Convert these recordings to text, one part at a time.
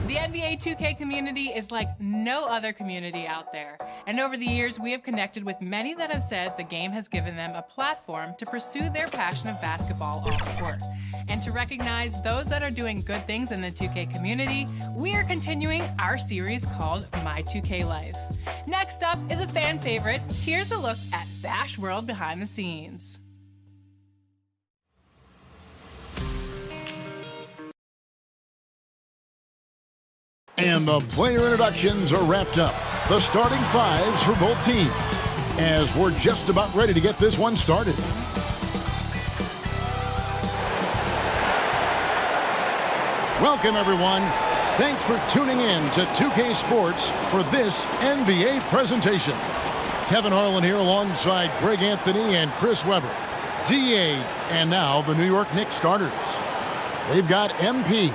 The NBA 2K community is like no other community out there. And over the years, we have connected with many that have said the game has given them a platform to pursue their passion of basketball off the court. And to recognize those that are doing good things in the 2K community, we are continuing our series called My 2K Life. Next up is a fan favorite. Here's a look at Bash World behind the scenes. And the player introductions are wrapped up. The starting fives for both teams, as we're just about ready to get this one started. Welcome, everyone. Thanks for tuning in to 2K Sports for this NBA presentation. Kevin Harlan here alongside Greg Anthony and Chris Webber. DA and now the New York Knicks starters. They've got MP.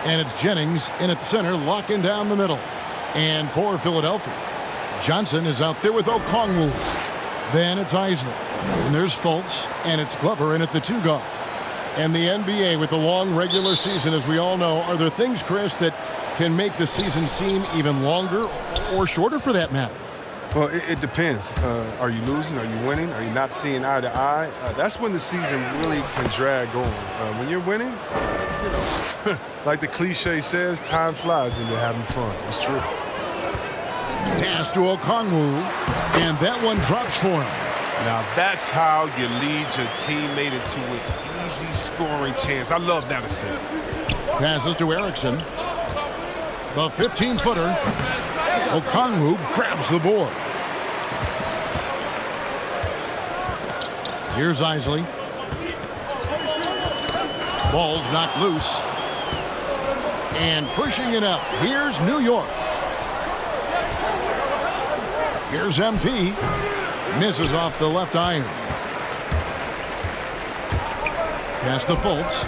And it's Jennings in at center, locking down the middle. And for Philadelphia, Johnson is out there with Okongwu. Then it's Isley. And there's Fultz. And it's Glover in at the 2 guard. And the NBA with a long regular season, as we all know, are there things, Chris, that can make the season seem even longer or shorter for that matter? Well, it depends. Are you losing? Are you winning? Are you not seeing eye to eye? That's when the season really can drag on. When you're winning, you know, like the cliche says, time flies when you're having fun. It's true. Pass to Okongwu, and that one drops for him. Now that's how you lead your teammate into an easy scoring chance. I love that assist. Passes to Erickson. The 15-footer. Okongwu grabs the board. Here's Isley. Ball's knocked loose. And pushing it up. Here's New York. Here's MP. Misses off the left iron. Pass to Fultz.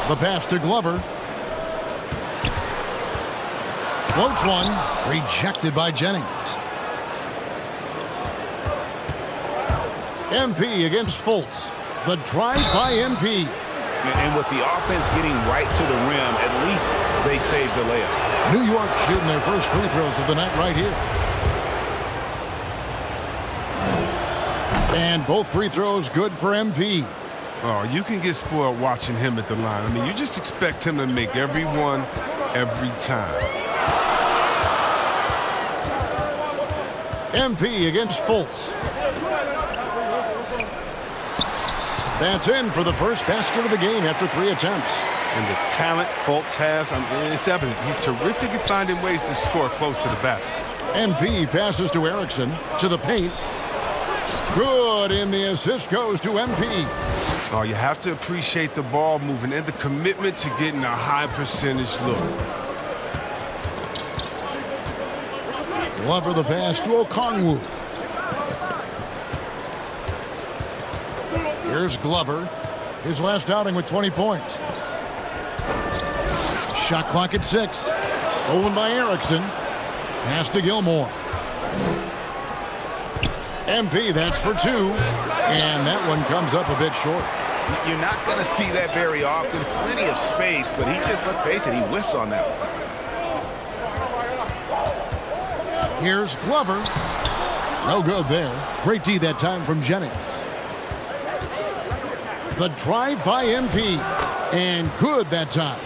The pass to Glover. Floats one. Rejected by Jennings. MP against Fultz. The drive by MP. And with the offense getting right to the rim, at least they saved the layup. New York shooting their first free throws of the night right here. And both free throws good for MP. Oh, you can get spoiled watching him at the line. I mean, you just expect him to make every one, every time. MP against Fultz. That's in for the first basket of the game after 3 attempts. And the talent Fultz has, it's evident. He's terrific at finding ways to score close to the basket. MP passes to Erickson, to the paint. Good, and the assist goes to MP. Oh, you have to appreciate the ball moving and the commitment to getting a high percentage look. Glover the pass to Okongwu. Here's Glover. His last outing with 20 points. Shot clock at 6. Stolen by Erickson. Pass to Gilmore. MP, that's for 2. And that one comes up a bit short. You're not going to see that very often. Plenty of space, but he just, let's face it, he whiffs on that one. Here's Glover. No good there. Great D that time from Jennings. The drive by MP. And good that time.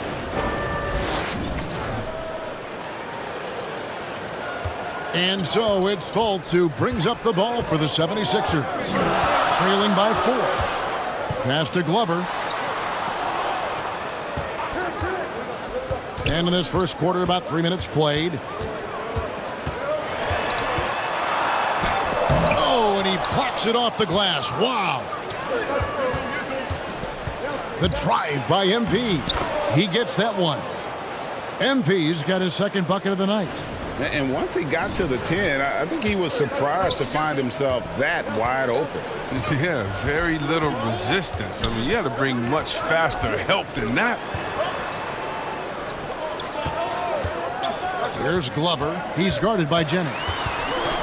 And so it's Fultz who brings up the ball for the 76ers. Trailing by 4. Pass to Glover. And in this first quarter, about 3 minutes played. Oh, and he plucks it off the glass. Wow. The drive by MP. He gets that one. MP's got his second bucket of the night. And once he got to the 10, I think he was surprised to find himself that wide open. Yeah, very little resistance. I mean, you had to bring much faster help than that. Here's Glover. He's guarded by Jennings.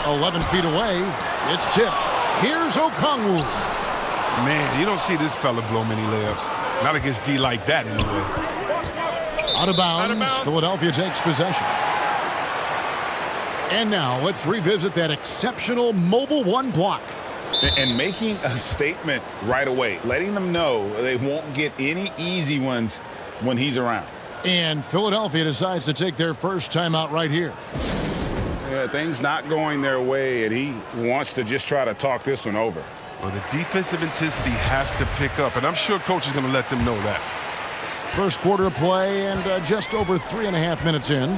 11 feet away. It's tipped. Here's Okongwu. Man, you don't see this fella blow many layups. Not against D like that, anyway. Out of bounds. Philadelphia takes possession. And now let's revisit that exceptional mobile one block. And making a statement right away, letting them know they won't get any easy ones when he's around. And Philadelphia decides to take their first timeout right here. Yeah, things not going their way, and he wants to just try to talk this one over. Well, the defensive intensity has to pick up, and I'm sure coach is going to let them know that. First quarter of play and just over 3.5 minutes in.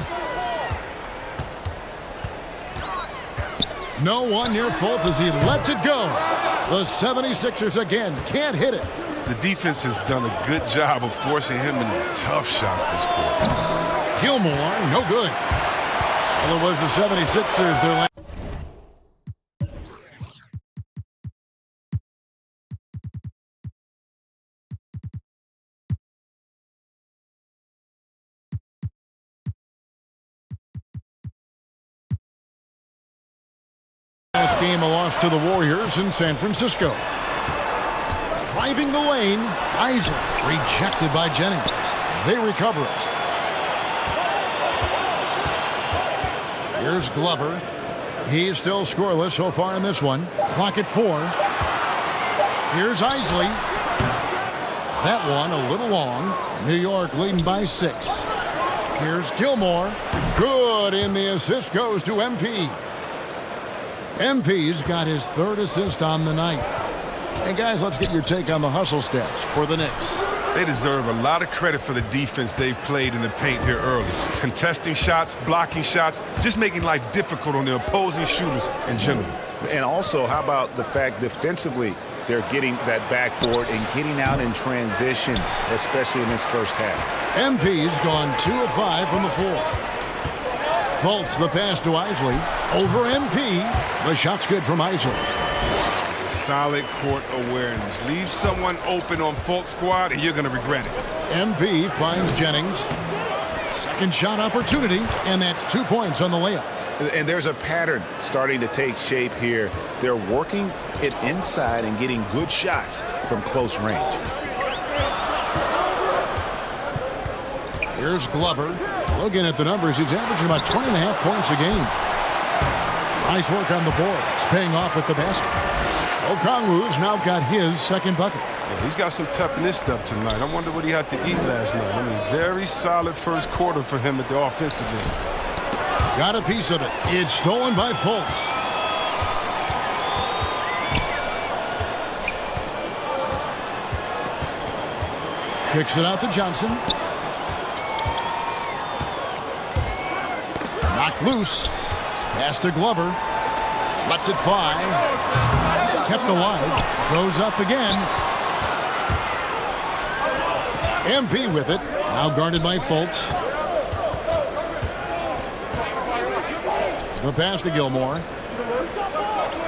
No one near Fultz as he lets it go. The 76ers again can't hit it. The defense has done a good job of forcing him into tough shots this quarter. Gilmore, no good. Well, it was the 76ers. Their last game, a loss to the Warriors in San Francisco. Driving the lane, Isaac rejected by Jennings. They recover it. Here's Glover. He's still scoreless so far in this one. Clock at 4. Here's Isley. That one a little long. New York leading by 6. Here's Gilmore. Good, and the assist goes to MP. MP's got his third assist on the night. And guys, let's get your take on the hustle stats for the Knicks. They deserve a lot of credit for the defense they've played in the paint here early. Contesting shots, blocking shots, just making life difficult on the opposing shooters in general. And also, how about the fact defensively they're getting that backboard and getting out in transition, especially in this first half. MP's gone 2 of 5 from the floor. Fultz the pass to Isley. Over MP. The shot's good from Isley. Solid court awareness. Leave someone open on Fultz squad and you're going to regret it. MP finds Jennings. Second shot opportunity, and that's 2 points on the layup. And there's a pattern starting to take shape here. They're working it inside and getting good shots from close range. Here's Glover. Looking at the numbers, he's averaging about 20.5 points a game. Nice work on the board. It's paying off with the basket. Okongwu's now got his second bucket. Yeah, he's got some pep in his step tonight. I wonder what he had to eat last night. I mean, very solid first quarter for him at the offensive end. Got a piece of it. It's stolen by Fultz. Kicks it out to Johnson. Knocked loose. Pass to Glover. Lets it fly. Kept alive. Goes up again. MP with it. Now guarded by Fultz. The pass to Gilmore.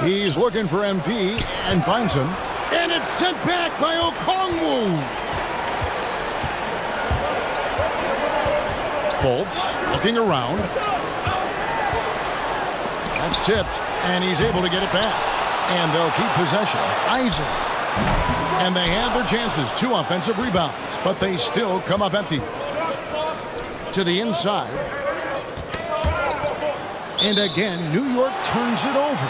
He's looking for MP and finds him. And it's sent back by Okongwu. Fultz looking around. That's tipped, and he's able to get it back. And they'll keep possession. Isaac. And they have their chances. 2 offensive rebounds, but they still come up empty. To the inside. And again, New York turns it over.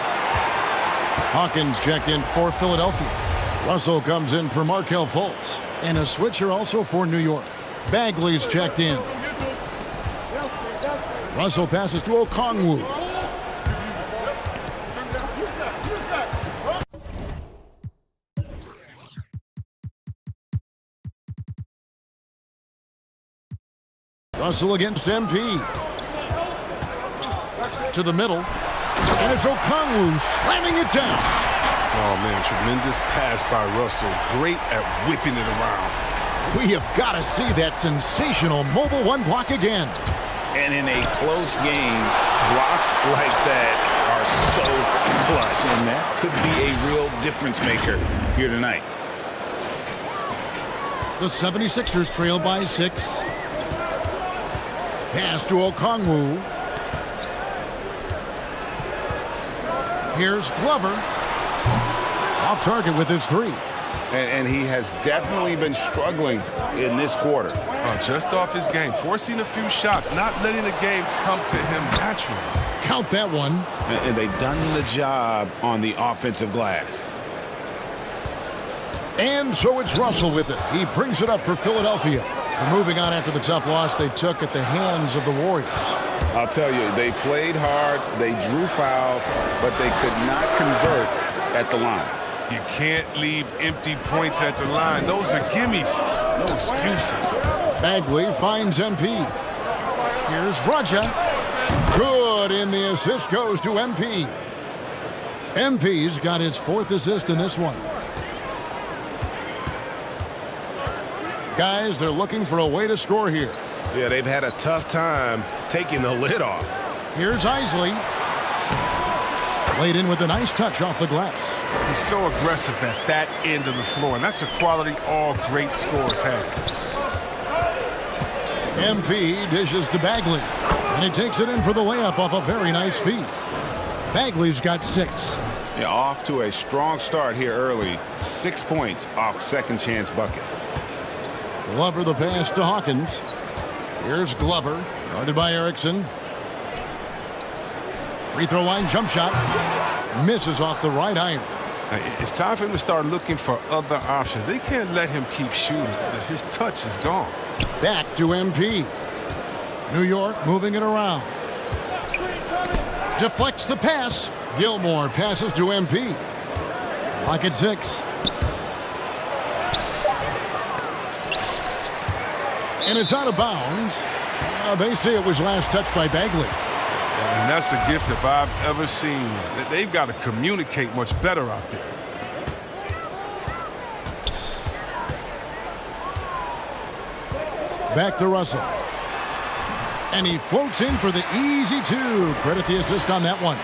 Hawkins checked in for Philadelphia. Russell comes in for Markelle Fultz. And a switcher also for New York. Bagley's checked in. Russell passes to Okongwu. Russell against MP. To the middle. And it's Okongwu slamming it down. Oh, man, tremendous pass by Russell. Great at whipping it around. We have got to see that sensational mobile one block again. And in a close game, blocks like that are so clutch, and that could be a real difference maker here tonight. The 76ers trail by 6. Pass to Okongwu. Here's Glover. Off target with his 3. And he has definitely been struggling in this quarter. Just off his game, forcing a few shots, not letting the game come to him naturally. Count that one. And they've done the job on the offensive glass. And so it's Russell with it. He brings it up for Philadelphia. They're moving on after the tough loss they took at the hands of the Warriors. I'll tell you, they played hard, they drew fouls, but they could not convert at the line. You can't leave empty points at the line. Those are gimmies, no excuses. Bagley finds MP. Here's Raja. Good, and the assist goes to MP. MP's got his 4th assist in this one. Guys, they're looking for a way to score here. Yeah, they've had a tough time taking the lid off. Here's Isley. Laid in with a nice touch off the glass. He's so aggressive at that end of the floor, and that's a quality all great scorers have. MP dishes to Bagley, and he takes it in for the layup off a very nice feed. Bagley's got 6. Yeah, off to a strong start here early. 6 points off second chance buckets. Glover the pass to Hawkins. Here's Glover, guarded by Erickson. Free throw line jump shot. Misses off the right iron. It's time for him to start looking for other options. They can't let him keep shooting. His touch is gone. Back to MP. New York moving it around. Deflects the pass. Gilmore passes to MP. Clock at 6. And it's out of bounds. They say it was last touched by Bagley. And that's a gift if I've ever seen one. They've got to communicate much better out there. Back to Russell. And he floats in for the easy 2. Credit the assist on that one.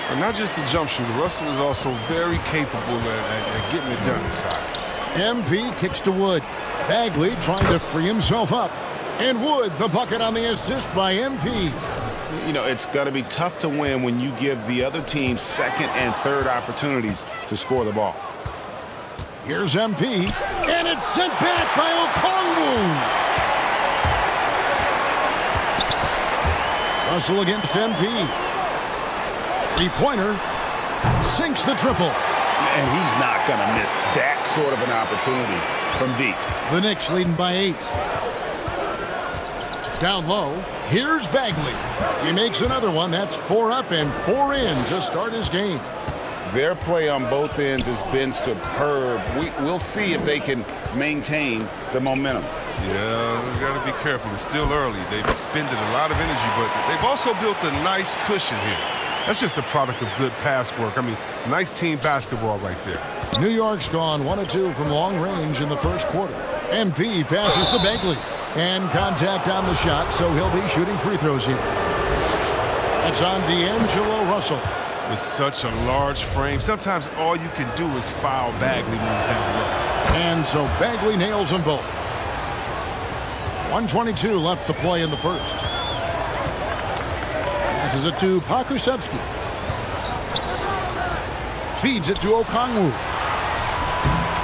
And not just a jump shooter. Russell is also very capable at getting it done inside. MP kicks to Wood. Bagley trying to free himself up. And Wood, the bucket on the assist by MP. You know, it's going to be tough to win when you give the other team second and third opportunities to score the ball. Here's MP. And it's sent back by Okongwu. Russell against MP. 3-pointer. Sinks the triple. And he's not going to miss that sort of an opportunity from deep. The Knicks leading by 8. Down low. Here's Bagley. He makes another one. That's 4 up and 4 in to start his game. Their play on both ends has been superb. We'll see if they can maintain the momentum. Yeah, we got to be careful. It's still early. They've expended a lot of energy, but they've also built a nice cushion here. That's just the product of good pass work. I mean, nice team basketball right there. New York's gone 1 of 2 from long range in the first quarter. MP passes to Bagley. And contact on the shot, so he'll be shooting free throws here. That's on D'Angelo Russell. With such a large frame, sometimes all you can do is foul Bagley when he's down low. And so Bagley nails them both. 1:22 left to play in the first. Passes it to Pokusevski. Feeds it to Okongwu.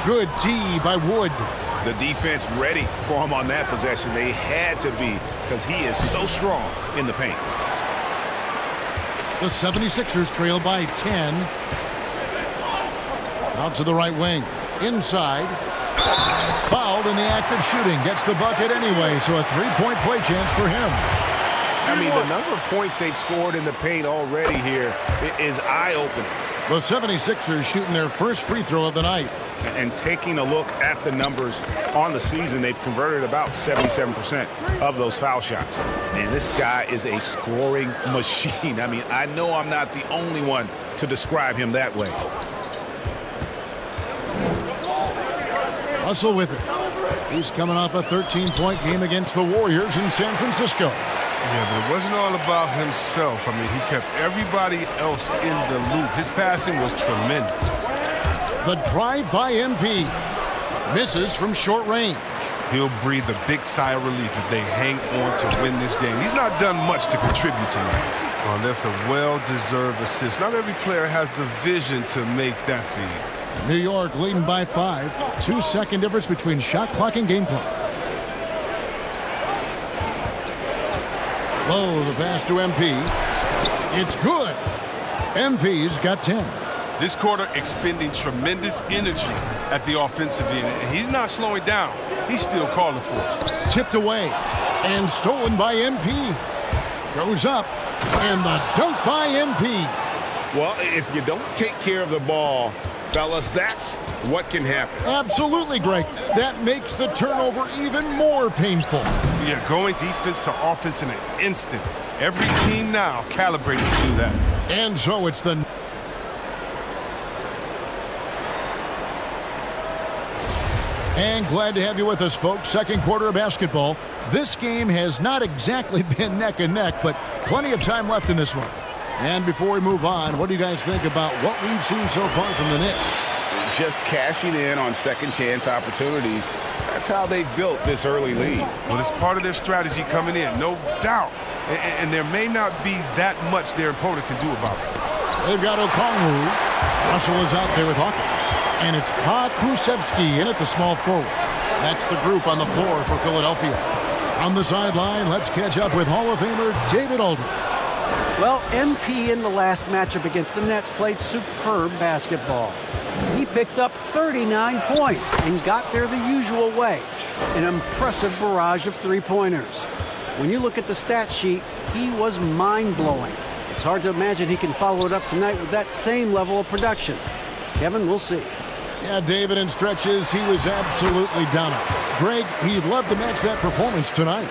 Good D by Wood. The defense ready for him on that possession. They had to be because he is so strong in the paint. The 76ers trail by 10. Out to the right wing. Inside. Fouled in the act of shooting. Gets the bucket anyway, so a 3-point play chance for him. I mean, the number of points they've scored in the paint already here is eye-opening. The 76ers shooting their first free throw of the night. And taking a look at the numbers on the season, they've converted about 77% of those foul shots. Man, this guy is a scoring machine. I mean, I know I'm not the only one to describe him that way. Russell with it. He's coming off a 13-point game against the Warriors in San Francisco. Yeah, but it wasn't all about himself. I mean, he kept everybody else in the loop. His passing was tremendous. The drive by MP. Misses from short range. He'll breathe a big sigh of relief if they hang on to win this game. He's not done much to contribute tonight. Oh, that's a well-deserved assist. Not every player has the vision to make that feed. New York leading by 5. 2-second difference between shot clock and game clock. Low, the pass to MP. It's good. MP's got 10. This quarter expending tremendous energy at the offensive end. And he's not slowing down. He's still calling for it. Tipped away and stolen by MP. Goes up and the dunk by MP. Well, if you don't take care of the ball, fellas, that's what can happen. Absolutely, Greg. That makes the turnover even more painful. Yeah, going defense to offense in an instant. Every team now calibrated to do that. And so it's the... And glad to have you with us, folks. Second quarter of basketball. This game has not exactly been neck and neck, but plenty of time left in this one. And before we move on, what do you guys think about what we've seen so far from the Knicks? Just cashing in on second chance opportunities. That's how they built this early lead. Well, it's part of their strategy coming in, no doubt. And there may not be that much their opponent can do about it. They've got Okongwu. Russell is out there with Hawkins. And it's Pakusevsky in at the small forward. That's the group on the floor for Philadelphia. On the sideline, let's catch up with Hall of Famer David Aldridge. Well, MP in the last matchup against the Nets played superb basketball. He picked up 39 points and got there the usual way. An impressive barrage of three-pointers. When you look at the stat sheet, he was mind-blowing. It's hard to imagine he can follow it up tonight with that same level of production. Kevin, we'll see. Yeah, David, in stretches, he was absolutely dominant. Greg, he'd love to match that performance tonight.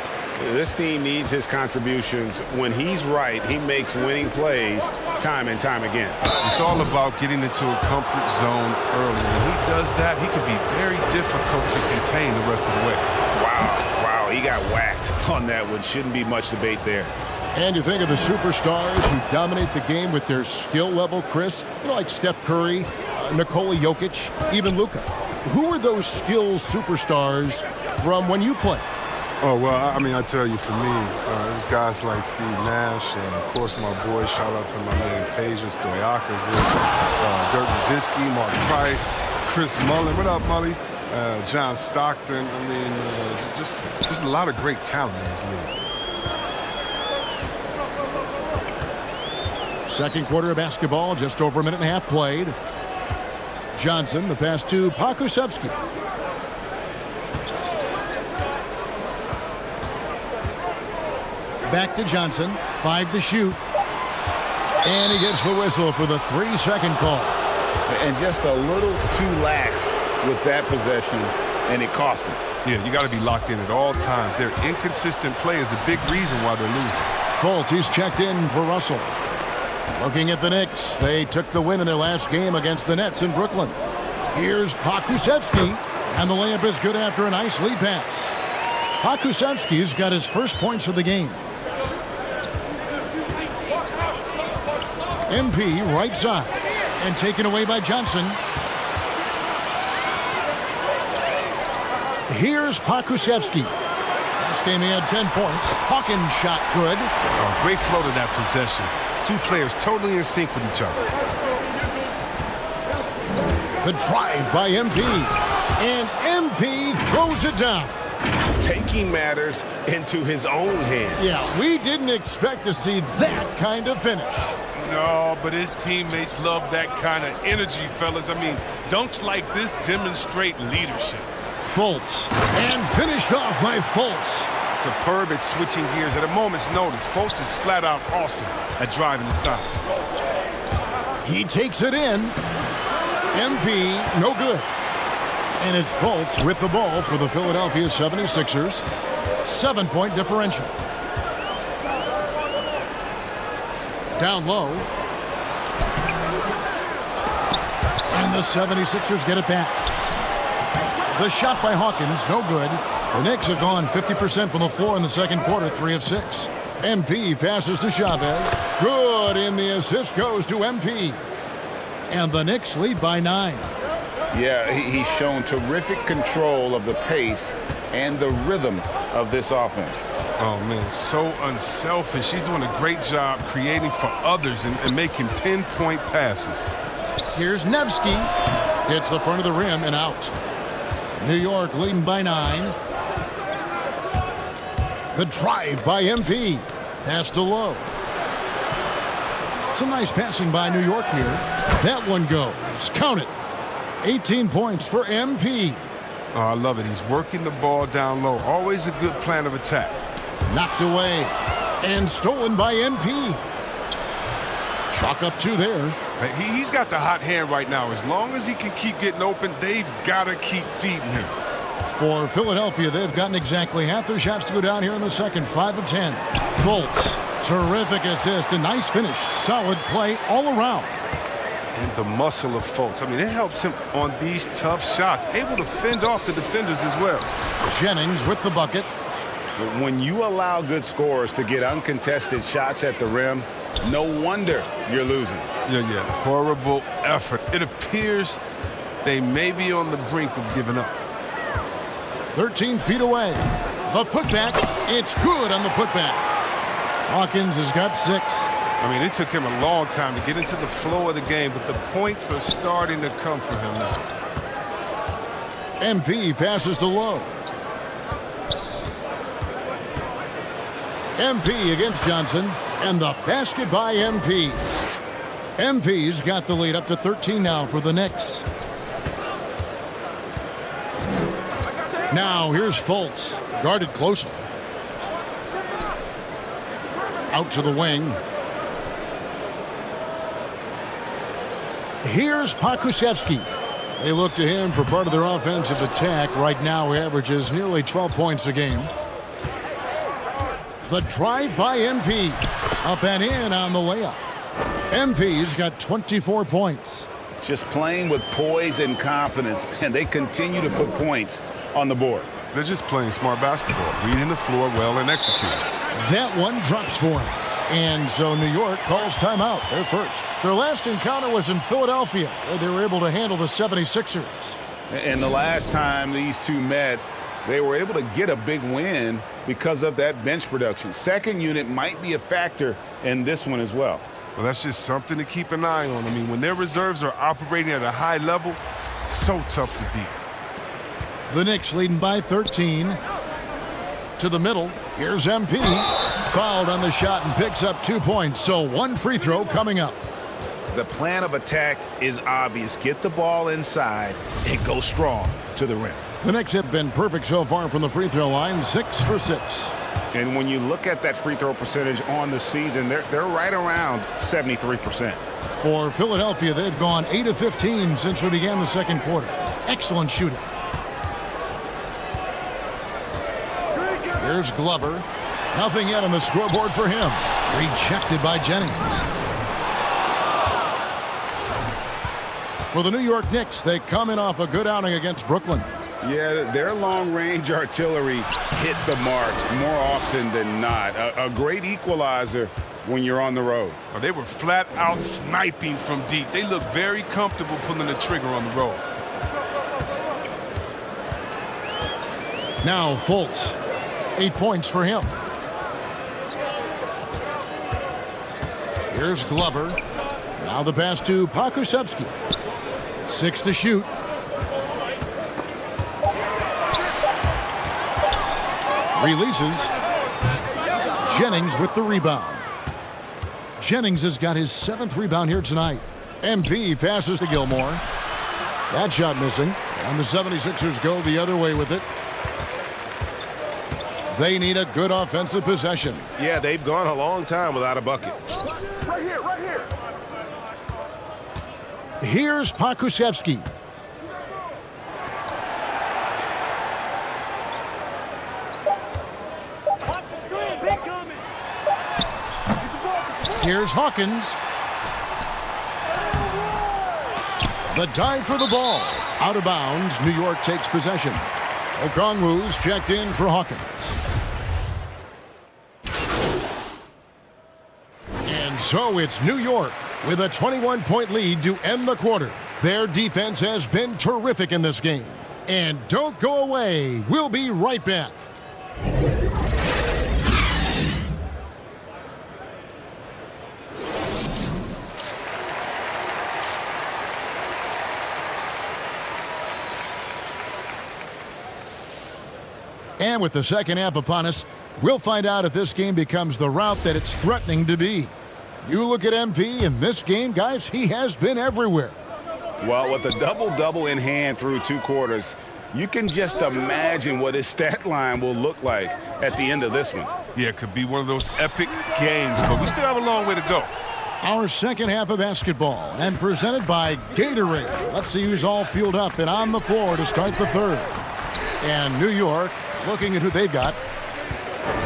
This team needs his contributions. When he's right, he makes winning plays time and time again. It's all about getting into a comfort zone early. When he does that, he can be very difficult to contain the rest of the way. Wow, he got whacked on that one. Shouldn't be much debate there. And you think of the superstars who dominate the game with their skill level, Chris, like Steph Curry, Nikola Jokic, even Luka. Who are those skills superstars from when you played? Oh, well, I mean, I tell you, for me, it was guys like Steve Nash and, of course, my boy, shout out to my man, Peja Stojakovic, Dirk Nowitzki, Mark Price, Chris Mullin. What up, Mully? John Stockton. I mean, just a lot of great talent in this league. Second quarter of basketball, just over a minute and a half played. Johnson, the pass to Pakusevsky. Back to Johnson, 5 to shoot. And he gets the whistle for the 3-second call. And just a little too lax with that possession, and it cost him. Yeah, you got to be locked in at all times. Their inconsistent play is a big reason why they're losing. Fultz, he's checked in for Russell. Looking at the Knicks, they took the win in their last game against the Nets in Brooklyn. Here's Pakusevsky, and the layup is good after a nice lead pass. Pakusevsky's got his first points of the game. MP right side, and taken away by Johnson. Here's Pakusevsky. Last game he had 10 points. Hawkins shot good. Oh, great flow to that possession. Two players totally in sync with each other. The drive by MP. And MP throws it down. Taking matters into his own hands. Yeah, we didn't expect to see that kind of finish. No, but his teammates love that kind of energy, fellas. I mean, dunks like this demonstrate leadership. Fultz. And finished off by Fultz. Superb at switching gears at a moment's notice. Fultz is flat out awesome at driving inside. He takes it in. MP, no good. And it's Fultz with the ball for the Philadelphia 76ers. 7-point differential. Down low. And the 76ers get it back. The shot by Hawkins, no good. The Knicks have gone 50% from the floor in the second quarter, 3 of 6. MP passes to Chavez. Good, and the assist goes to MP. And the Knicks lead by 9. Yeah, he's shown terrific control of the pace and the rhythm of this offense. Oh, man, so unselfish. He's doing a great job creating for others and making pinpoint passes. Here's Nevsky. Hits the front of the rim and out. New York leading by 9. The drive by MP. Pass to Lowe. Some nice passing by New York here. That one goes. Count it. 18 points for MP. Oh, I love it. He's working the ball down low. Always a good plan of attack. Knocked away. And stolen by MP. Chalk up 2 there. He's got the hot hand right now. As long as he can keep getting open, they've got to keep feeding him. For Philadelphia, they've gotten exactly half their shots to go down here in the second. 5 of 10. Fultz. Terrific assist. A nice finish. Solid play all around. And the muscle of Fultz. I mean, it helps him on these tough shots. Able to fend off the defenders as well. Jennings with the bucket. When you allow good scorers to get uncontested shots at the rim, no wonder you're losing. Yeah. Horrible effort. It appears they may be on the brink of giving up. 13 feet away. The putback. It's good on the putback. Hawkins has got 6. I mean, it took him a long time to get into the flow of the game, but the points are starting to come for him now. MP passes to Lowe. MP against Johnson, and the basket by MP. MP's got the lead up to 13 now for the Knicks. Now here's Fultz, guarded closely. Out to the wing. Here's Pokusevski. They look to him for part of their offensive attack. Right now, he averages nearly 12 points a game. The drive by MP. Up and in on the layup. MP's got 24 points. Just playing with poise and confidence, and they continue to put points on the board. They're just playing smart basketball, reading the floor well and executing. That one drops for him. And so New York calls timeout. They're first. Their last encounter was in Philadelphia, where they were able to handle the 76ers. And the last time these two met, they were able to get a big win because of that bench production. Second unit might be a factor in this one as well. Well, that's just something to keep an eye on. I mean, when their reserves are operating at a high level, so tough to beat. The Knicks leading by 13. To the middle. Here's MP. Fouled on the shot and picks up 2 points. So 1 free throw coming up. The plan of attack is obvious. Get the ball inside and go strong to the rim. The Knicks have been perfect so far from the free throw line. 6 for 6. And when you look at that free throw percentage on the season, they're right around 73%. For Philadelphia, they've gone 8 of 15 since we began the second quarter. Excellent shooting. Here's Glover. Nothing yet on the scoreboard for him. Rejected by Jennings. For the New York Knicks, they come in off a good outing against Brooklyn. Yeah, their long-range artillery hit the mark more often than not. A great equalizer when you're on the road. They were flat out sniping from deep. They look very comfortable pulling the trigger on the road. Now Fultz. 8 points for him. Here's Glover. Now the pass to Pokusevski. 6 to shoot. Releases. Jennings with the rebound. Jennings has got his 7th rebound here tonight. MP passes to Gilmore. That shot missing. And the 76ers go the other way with it. They need a good offensive possession. Yeah, they've gone a long time without a bucket. Right here. Here's Pokusevski. Here's Hawkins. The dive for the ball. Out of bounds. New York takes possession. Okongwu's checked in for Hawkins. So it's New York with a 21-point lead to end the quarter. Their defense has been terrific in this game. And don't go away. We'll be right back. And with the second half upon us, we'll find out if this game becomes the route that it's threatening to be. You look at MP in this game, guys, he has been everywhere. Well, with a double-double in hand through 2 quarters, you can just imagine what his stat line will look like at the end of this one. Yeah, it could be one of those epic games, but we still have a long way to go. Our second half of basketball, and presented by Gatorade. Let's see who's all fueled up and on the floor to start the third. And New York, looking at who they've got.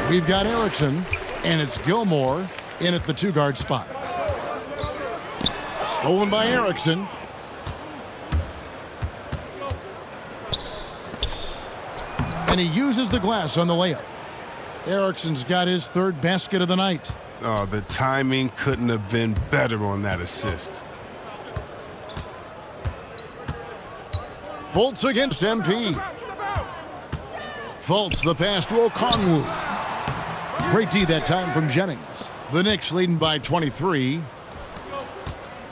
We've got Erickson, and it's Gilmore in at the 2-guard spot. Stolen by Erickson. And he uses the glass on the layup. Erickson's got his 3rd basket of the night. Oh, the timing couldn't have been better on that assist. Fultz against MP. Fultz, the pass to Okongwu. Great D that time from Jennings. The Knicks leading by 23.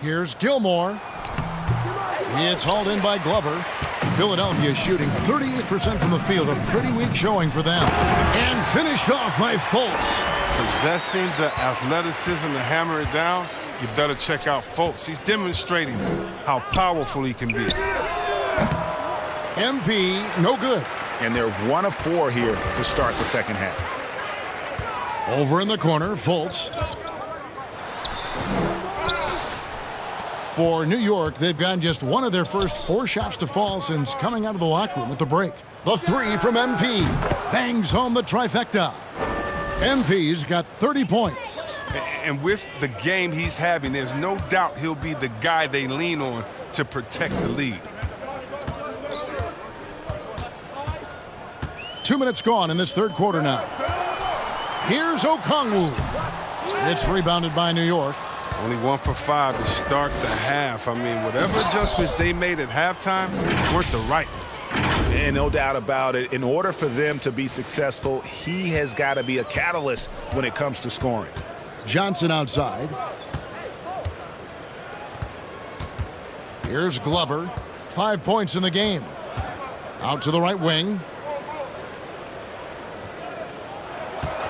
Here's Gilmore. It's hauled in by Glover. Philadelphia shooting 38% from the field. A pretty weak showing for them. And finished off by Fultz. Possessing the athleticism to hammer it down, you better check out Fultz. He's demonstrating how powerful he can be. MP, no good. And they're 1 of 4 here to start the second half. Over in the corner, Fultz. For New York, they've gotten just 1 of their first 4 shots to fall since coming out of the locker room at the break. The 3 from MP. Bangs home the trifecta. MP's got 30 points. And with the game he's having, there's no doubt he'll be the guy they lean on to protect the lead. 2 minutes gone in this 3rd quarter now. Here's Okongwu. It's rebounded by New York. Only 1 for 5 to start the half. I mean, whatever adjustments they made at halftime weren't the right ones. And no doubt about it, in order for them to be successful, he has got to be a catalyst when it comes to scoring. Johnson outside. Here's Glover. 5 points in the game. Out to the right wing.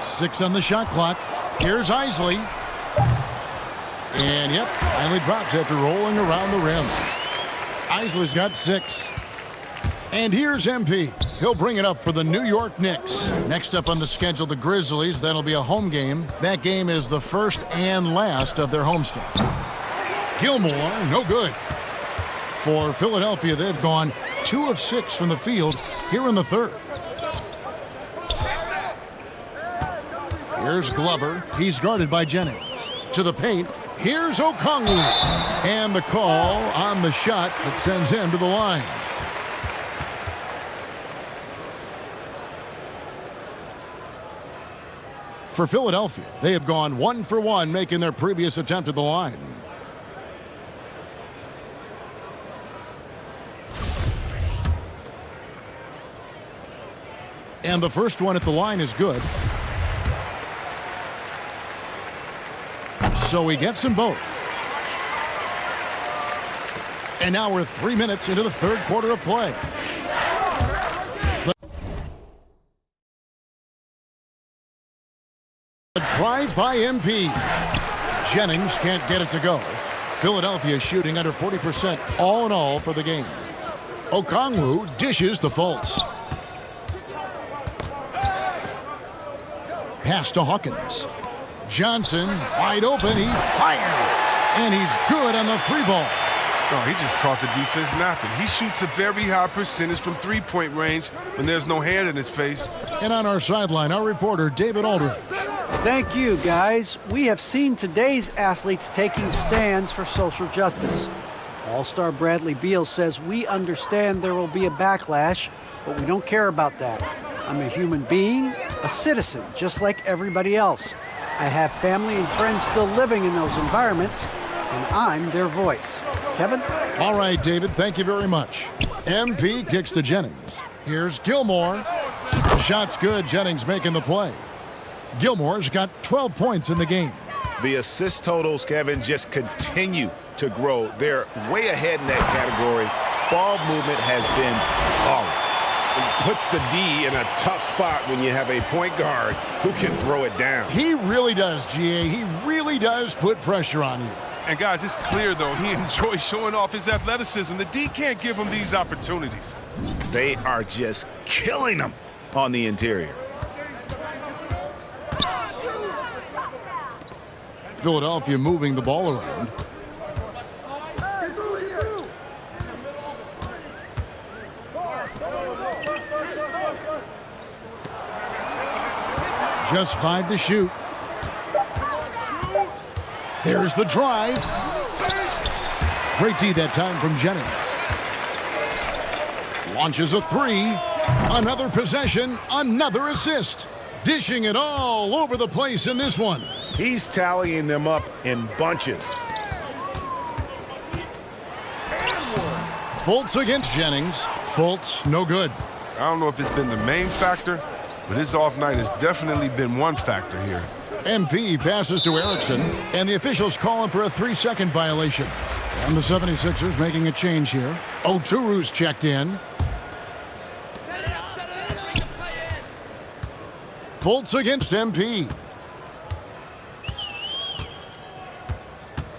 6 on the shot clock. Here's Isley. And yep, finally drops after rolling around the rim. Isley's got 6. And here's MP. He'll bring it up for the New York Knicks. Next up on the schedule, the Grizzlies. That'll be a home game. That game is the first and last of their homestand. Gilmore, no good. For Philadelphia, they've gone 2 of 6 from the field here in the 3rd. Here's Glover. He's guarded by Jennings. To the paint. Here's Okongwu. And the call on the shot that sends him to the line. For Philadelphia, they have gone 1 for 1, making their previous attempt at the line. And the first one at the line is good. So he gets them both. And now we're 3 minutes into the 3rd quarter of play. The drive by MP. Jennings can't get it to go. Philadelphia shooting under 40% all in all for the game. Okongwu dishes to Fultz. Pass to Hawkins. Johnson, wide open, he fires. And he's good on the 3-ball. Oh, he just caught the defense napping. He shoots a very high percentage from 3-point range when there's no hand in his face. And on our sideline, our reporter, David Aldridge. Thank you, guys. We have seen today's athletes taking stands for social justice. All-Star Bradley Beal says we understand there will be a backlash, but we don't care about that. I'm a human being, a citizen, just like everybody else. I have family and friends still living in those environments, and I'm their voice. Kevin? All right, David, thank you very much. MP kicks to Jennings. Here's Gilmore. The shot's good. Jennings making the play. Gilmore's got 12 points in the game. The assist totals, Kevin, just continue to grow. They're way ahead in that category. Ball movement has been flawless. It puts the D in a tough spot when you have a point guard who can throw it down. He really does, GA. He really does put pressure on you. And guys, it's clear, though, he enjoys showing off his athleticism. The D can't give him these opportunities. They are just killing him on the interior. Philadelphia moving the ball around. Just 5 to shoot. There's the drive. Great D that time from Jennings. Launches a 3. Another possession, another assist. Dishing it all over the place in this one. He's tallying them up in bunches. Fultz against Jennings. Fultz, no good. I don't know if it's been the main factor, but his off night has definitely been one factor here. MP passes to Erickson, and the officials call him for a 3-second violation. And the 76ers making a change here. Oturu's checked in. Fultz against MP.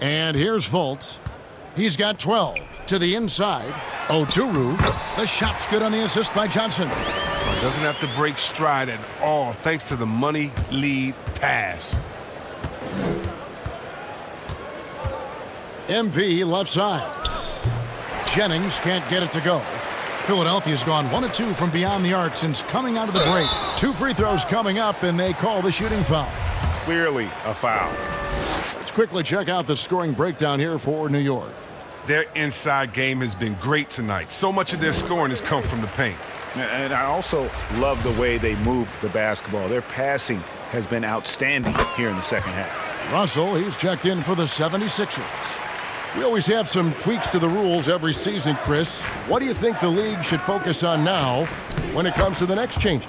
And here's Fultz. He's got 12 to the inside. Oturu. The shot's good on the assist by Johnson. Doesn't have to break stride at all thanks to the money lead pass. MP left side. Jennings can't get it to go. Philadelphia's gone 1 of 2 from beyond the arc since coming out of the break. 2 free throws coming up, and they call the shooting foul. Clearly a foul. Let's quickly check out the scoring breakdown here for New York. Their inside game has been great tonight. So much of their scoring has come from the paint. And I also love the way they move the basketball. Their passing has been outstanding here in the second half. Russell, he's checked in for the 76ers. We always have some tweaks to the rules every season, Chris. What do you think the league should focus on now when it comes to the next changes?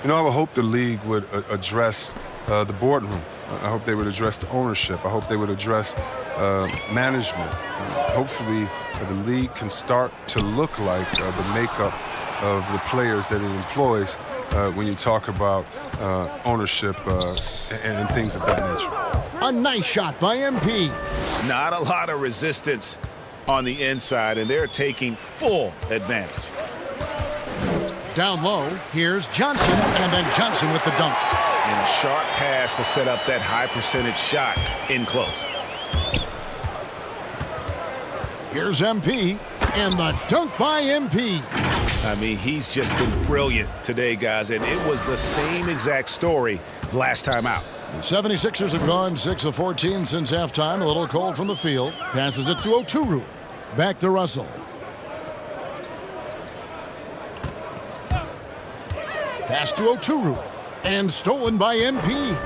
You know, I would hope the league would address the boardroom. I hope they would address the ownership. I hope they would address management. Hopefully, the league can start to look like the makeup of the players that it employs when you talk about ownership and things of that nature. A nice shot by MP. Not a lot of resistance on the inside, and they're taking full advantage. Down low, here's Johnson, and then Johnson with the dunk. And a sharp pass to set up that high percentage shot in close. Here's MP, and the dunk by MP. I mean, he's just been brilliant today, guys, and it was the same exact story last time out. The 76ers have gone 6 of 14 since halftime. A little cold from the field. Passes it to Oturu. Back to Russell. Pass to Oturu. And stolen by MP.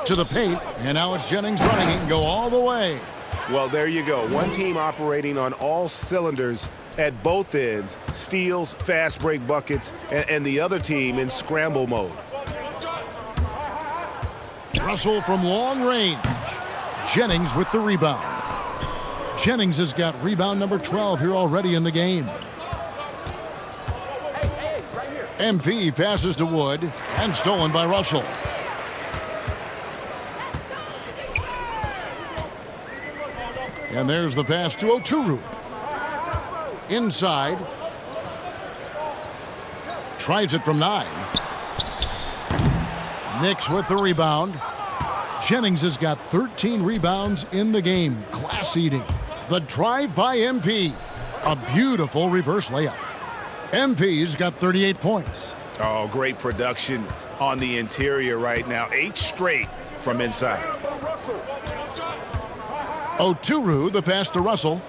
To the paint. And now it's Jennings running. He can go all the way. Well, there you go. One team operating on all cylinders at both ends. Steals, fast break buckets, and the other team in scramble mode. Russell from long range. Jennings with the rebound. Jennings has got rebound number 12 here already in the game. MP passes to Wood and stolen by Russell. And there's the pass to Oturu. Inside. Tries it from 9. Knicks with the rebound. Jennings has got 13 rebounds in the game. Class eating. The drive by MP. A beautiful reverse layup. MP's got 38 points. Oh, great production on the interior right now. 8 straight from inside. Oturu, the pass to Russell.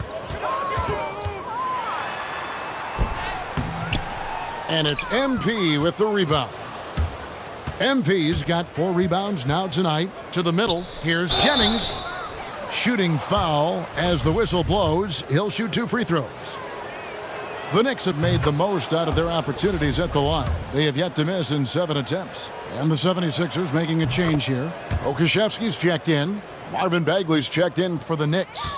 And it's MP with the rebound. MP's got 4 rebounds now tonight. To the middle, here's Jennings. Shooting foul as the whistle blows. He'll shoot 2 free throws. The Knicks have made the most out of their opportunities at the line. They have yet to miss in 7 attempts. And the 76ers making a change here. Okashevsky's checked in. Marvin Bagley's checked in for the Knicks.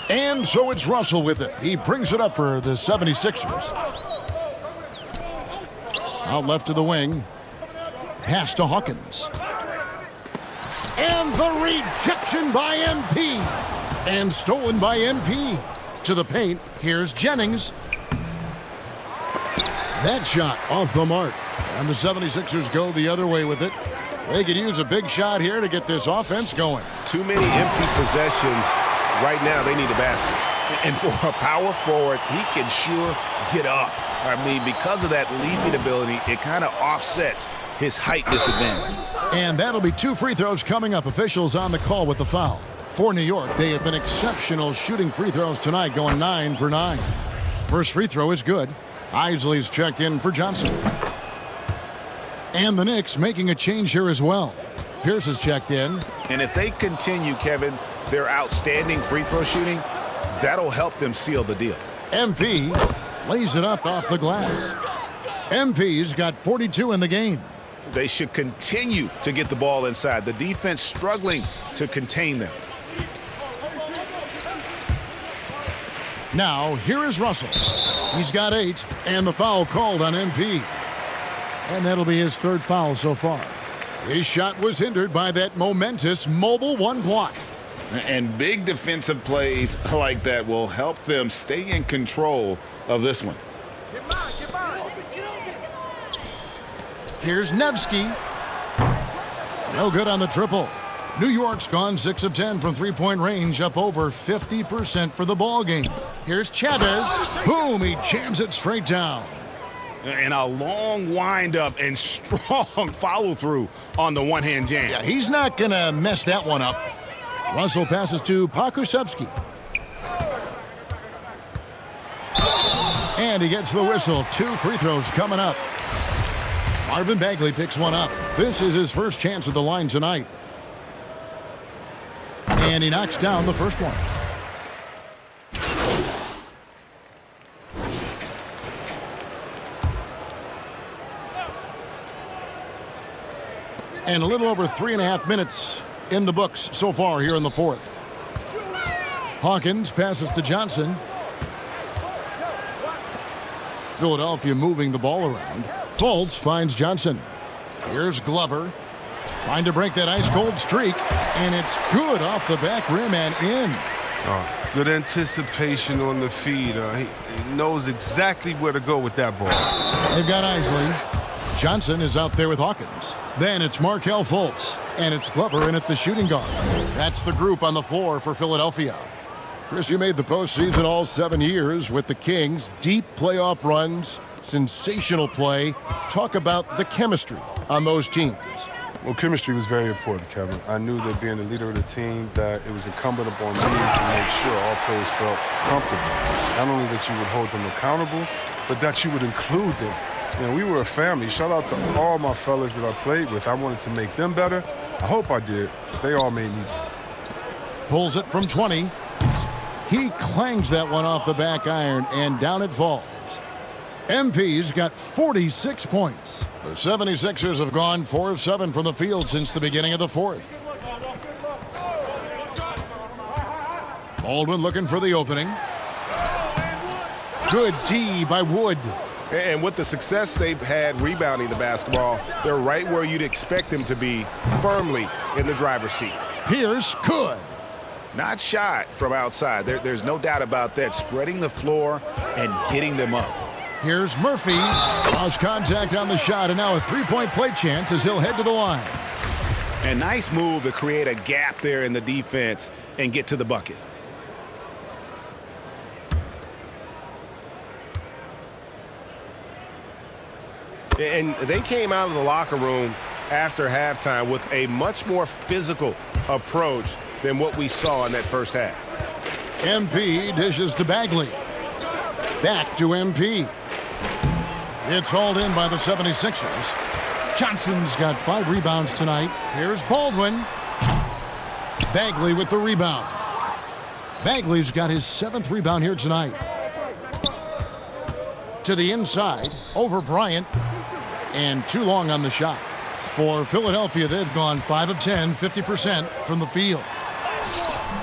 And so it's Russell with it. He brings it up for the 76ers. Out left to the wing. Pass to Hawkins. And the rejection by MP. And stolen by MP. To the paint, here's Jennings. That shot off the mark. And the 76ers go the other way with it. They could use a big shot here to get this offense going. Too many empty possessions. Right now, they need a basket. And for a power forward, he can sure get up. I mean, because of that leaping ability, it kind of offsets his height disadvantage. And that'll be 2 free throws coming up. Officials on the call with the foul. For New York, they have been exceptional shooting free throws tonight, going 9 for 9. First free throw is good. Isley's checked in for Johnson. And the Knicks making a change here as well. Pierce is checked in. And if they continue, Kevin, their outstanding free throw shooting, that'll help them seal the deal. MP lays it up off the glass. MP's got 42 in the game. They should continue to get the ball inside. The defense struggling to contain them. Now, here is Russell. He's got 8, and the foul called on MP. And that'll be his 3rd foul so far. His shot was hindered by that momentous mobile 1 block. And big defensive plays like that will help them stay in control of this one. Here's Nevsky. No good on the triple. New York's gone 6 of 10 from three-point range, up over 50% for the ball game. Here's Chavez. Boom, he jams it straight down. And a long windup and strong follow-through on the one-hand jam. Yeah, he's not going to mess that one up. Russell passes to Pokusevski. And he gets the whistle. 2 free throws coming up. Marvin Bagley picks one up. This is his first chance at the line tonight. And he knocks down the first one. And a little over 3.5 minutes in the books so far here in the 4th. Hawkins passes to Johnson. Philadelphia moving the ball around. Fultz finds Johnson. Here's Glover. Trying to break that ice-cold streak. And it's good off the back rim and in. Good anticipation on the feed. He knows exactly where to go with that ball. They've got Isley. Johnson is out there with Hawkins. Then it's Markelle Fultz. And it's Glover in at the shooting guard. That's the group on the floor for Philadelphia. Chris, you made the postseason all 7 years with the Kings. Deep playoff runs, sensational play. Talk about the chemistry on those teams. Well, chemistry was very important, Kevin. I knew that being the leader of the team, that it was incumbent upon me to make sure all players felt comfortable. Not only that you would hold them accountable, but that you would include them. You know, we were a family. Shout out to all my fellas that I played with. I wanted to make them better. I hope I did. They all made me better. Pulls it from 20. He clangs that one off the back iron, and down it falls. MP's got 46 points. The 76ers have gone 4 of 7 from the field since the beginning of the 4th. Baldwin looking for the opening. Good D by Wood. And with the success they've had rebounding the basketball, they're right where you'd expect them to be, firmly in the driver's seat. Pierce, good. Not shot from outside. There's no doubt about that. Spreading the floor and getting them up. Here's Murphy. Lost contact on the shot, and now a three-point play chance as he'll head to the line. A nice move to create a gap there in the defense and get to the bucket. And they came out of the locker room after halftime with a much more physical approach than what we saw in that first half. MP dishes to Bagley. Back to MP. It's hauled in by the 76ers. Johnson's got 5 rebounds tonight. Here's Baldwin. Bagley with the rebound. Bagley's got his 7th rebound here tonight. To the inside, over Bryant. And too long on the shot. For Philadelphia, they've gone 5 of 10, 50% from the field.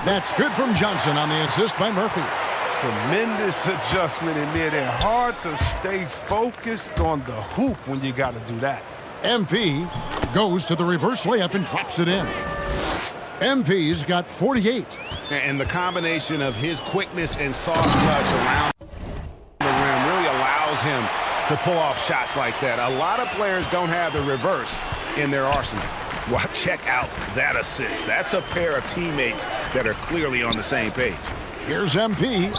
That's good from Johnson on the assist by Murphy. Tremendous adjustment in there. They're hard to stay focused on the hoop when you got to do that. MP goes to the reverse layup and drops it in. MP's got 48. And the combination of his quickness and soft touch around the rim really allows him to pull off shots like that. A lot of players don't have the reverse in their arsenal. Well, check out that assist. That's a pair of teammates that are clearly on the same page. Here's MP.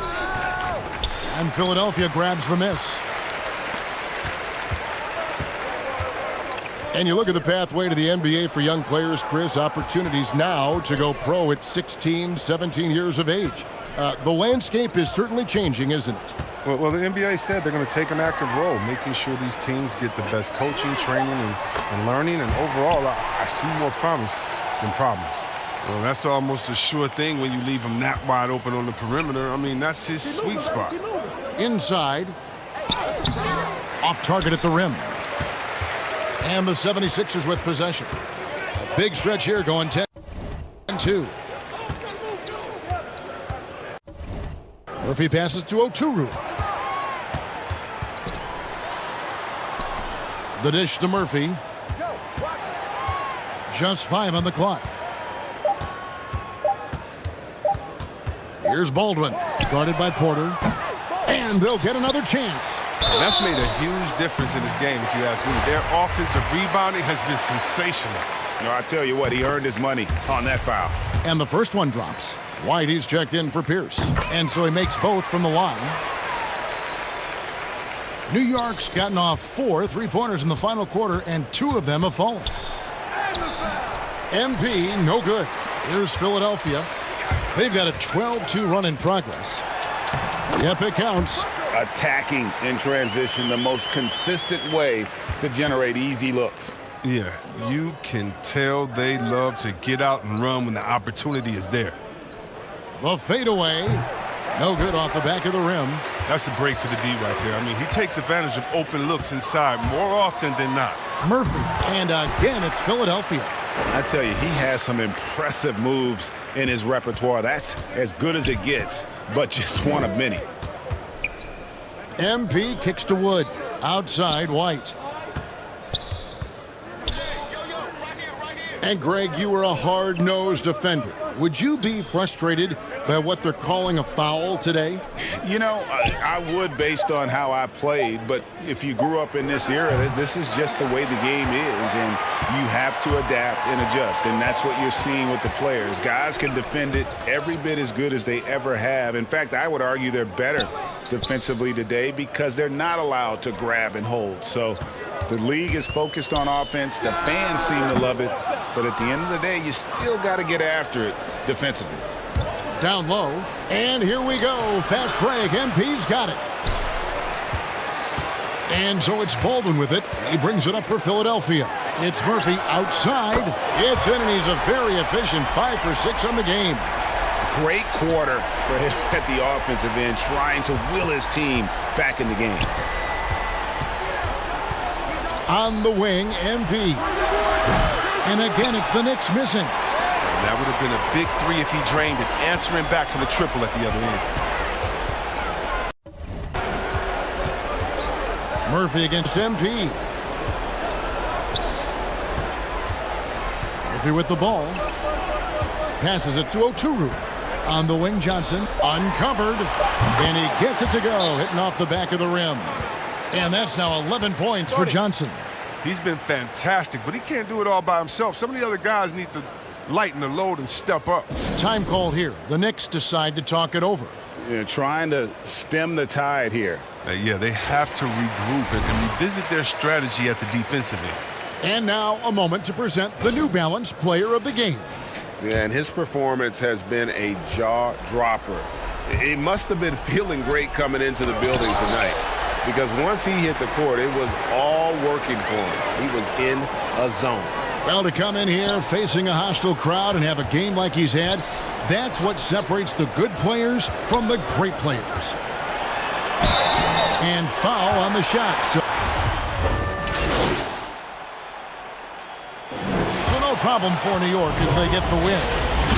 And Philadelphia grabs the miss. And you look at the pathway to the NBA for young players, Chris, opportunities now to go pro at 16, 17 years of age. The landscape is certainly changing, isn't it? Well, the NBA said they're going to take an active role, making sure these teams get the best coaching, training, and learning. And overall, I see more promise than problems. Well, that's almost a sure thing when you leave him that wide open on the perimeter. I mean, that's his sweet spot. Inside. Off target at the rim. And the 76ers with possession. A big stretch here going 10-2. Murphy passes to Oturu. The dish to Murphy. Just 5 on the clock. Here's Baldwin, guarded by Porter. And they'll get another chance. And that's made a huge difference in this game, if you ask me. Their offensive rebounding has been sensational. No, I tell you what, he earned his money on that foul. And the first one drops. Whitey's checked in for Pierce. And so he makes both from the line. New York's gotten off 4 3-pointers in the final quarter, and 2 of them have fallen. MP, no good. Here's Philadelphia. They've got a 12-2 run in progress. Yep, it counts. Attacking in transition, the most consistent way to generate easy looks. Yeah, you can tell they love to get out and run when the opportunity is there. The fadeaway. No good off the back of the rim. That's a break for the D right there. I mean, he takes advantage of open looks inside more often than not. Murphy. And again, it's Philadelphia. I tell you, he has some impressive moves in his repertoire. That's as good as it gets, but just one of many. MP kicks to Wood. Outside, White. And Greg, you were a hard-nosed defender. Would you be frustrated by what they're calling a foul today? You know, I would based on how I played, but if you grew up in this era, this is just the way the game is, and you have to adapt and adjust, and that's what you're seeing with the players. Guys can defend it every bit as good as they ever have. In fact, I would argue they're better defensively today because they're not allowed to grab and hold. So the league is focused on offense. The fans seem to love it, but at the end of the day, you still got to get after it defensively. Down low, and here we go. Fast break. MP's got it. And so it's Baldwin with it. He brings it up for Philadelphia. It's Murphy outside. It's in, and he's a very efficient 5 for 6 on the game. Great quarter for him at the offensive end, trying to will his team back in the game. On the wing, MP. And again, it's the Knicks missing. That would have been a big 3 if he drained it, answering back for the triple at the other end. Murphy against MP. Murphy with the ball. Passes it to Oturu. On the wing, Johnson. Uncovered. And he gets it to go, hitting off the back of the rim. And that's now 11 points for Johnson. He's been fantastic, but he can't do it all by himself. Some of the other guys need to lighten the load and step up. Time called here. The Knicks decide to talk it over. You're trying to stem the tide here. Yeah, they have to regroup and revisit their strategy at the defensive end. And now a moment to present the New Balance Player of the Game. Yeah, and his performance has been a jaw-dropper. He must have been feeling great coming into the building tonight, because once he hit the court, it was all all working for him. He was in a zone. Well, to come in here facing a hostile crowd and have a game like he's had, that's what separates the good players from the great players. And foul on the shot. So no problem for New York as they get the win.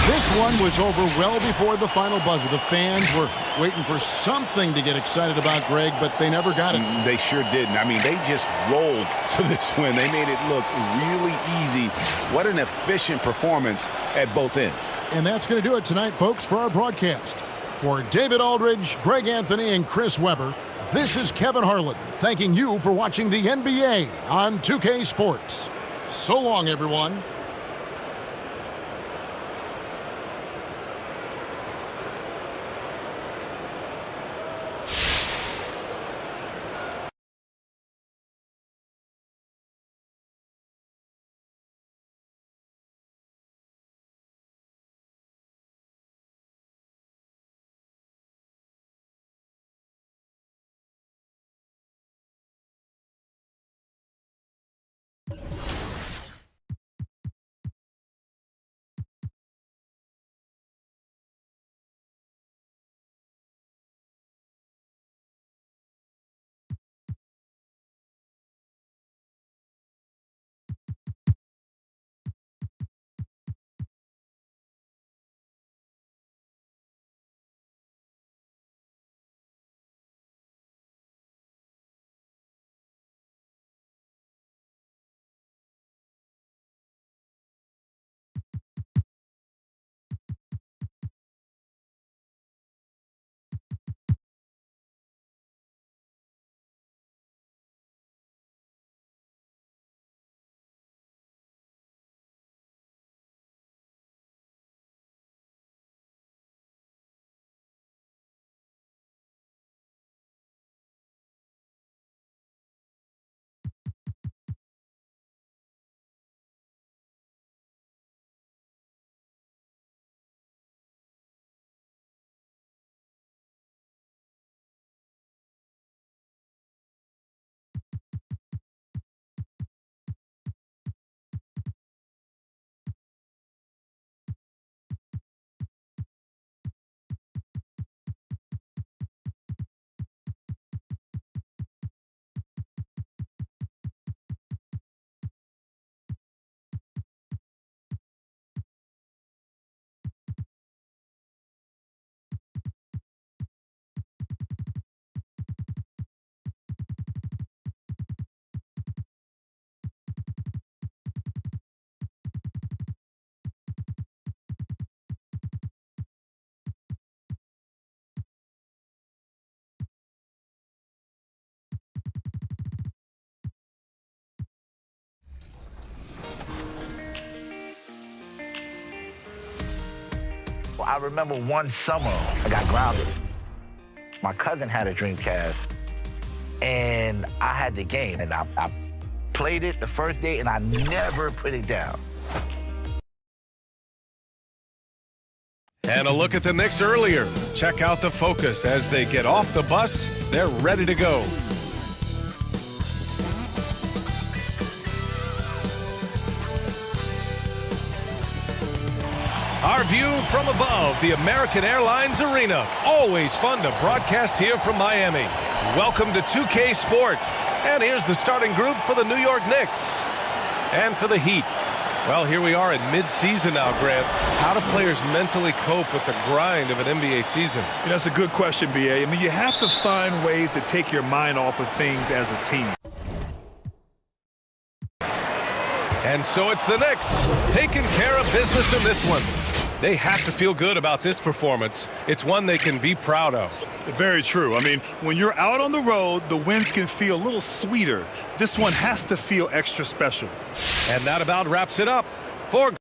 This one was over well before the final buzzer. The fans were waiting for something to get excited about, Greg, but they never got it. They sure didn't. I mean, they just rolled to this win. They made it look really easy. What an efficient performance at both ends. And that's going to do it tonight, folks, for our broadcast. For David Aldridge, Greg Anthony, and Chris Webber, this is Kevin Harlan thanking you for watching the NBA on 2K Sports. So long, everyone. Well, I remember one summer I got grounded. My cousin had a Dreamcast, and I had the game, and I played it the first day, and I never put it down. And a look at the Knicks earlier. Check out the focus as they get off the bus. They're ready to go. Our view from above the American Airlines Arena. Always fun to broadcast here from Miami. Welcome to 2K Sports. And here's the starting group for the New York Knicks. And for the Heat. Well, here we are at mid-season now, Grant. How do players mentally cope with the grind of an NBA season? You know, that's a good question, B.A. I mean, you have to find ways to take your mind off of things as a team. And so it's the Knicks taking care of business in this one. They have to feel good about this performance. It's one they can be proud of. Very true. I mean, when you're out on the road, the wins can feel a little sweeter. This one has to feel extra special. And that about wraps it up for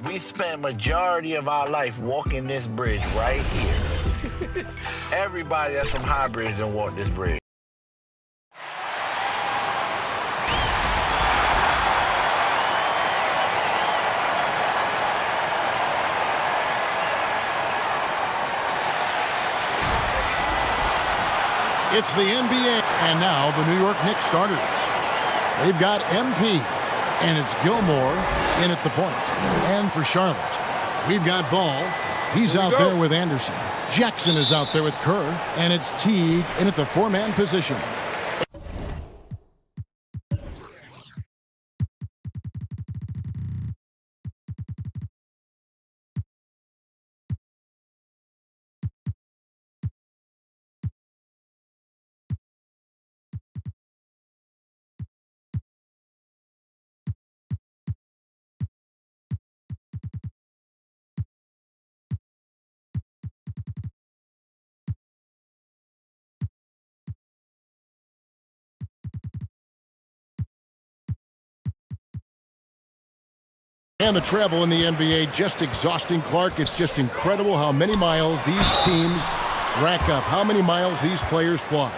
We spent majority of our life walking this bridge right here. Everybody that's from High Bridge done walked this bridge. It's the NBA, and now the New York Knicks starters. They've got MP, and it's Gilmore in at the point. And for Charlotte, we've got Ball. He's out there with Anderson. Jackson is out there with Kerr, and it's Teague in at the four-man position. And the travel in the NBA, just exhausting, Clark. It's just incredible how many miles these teams rack up, how many miles these players fly.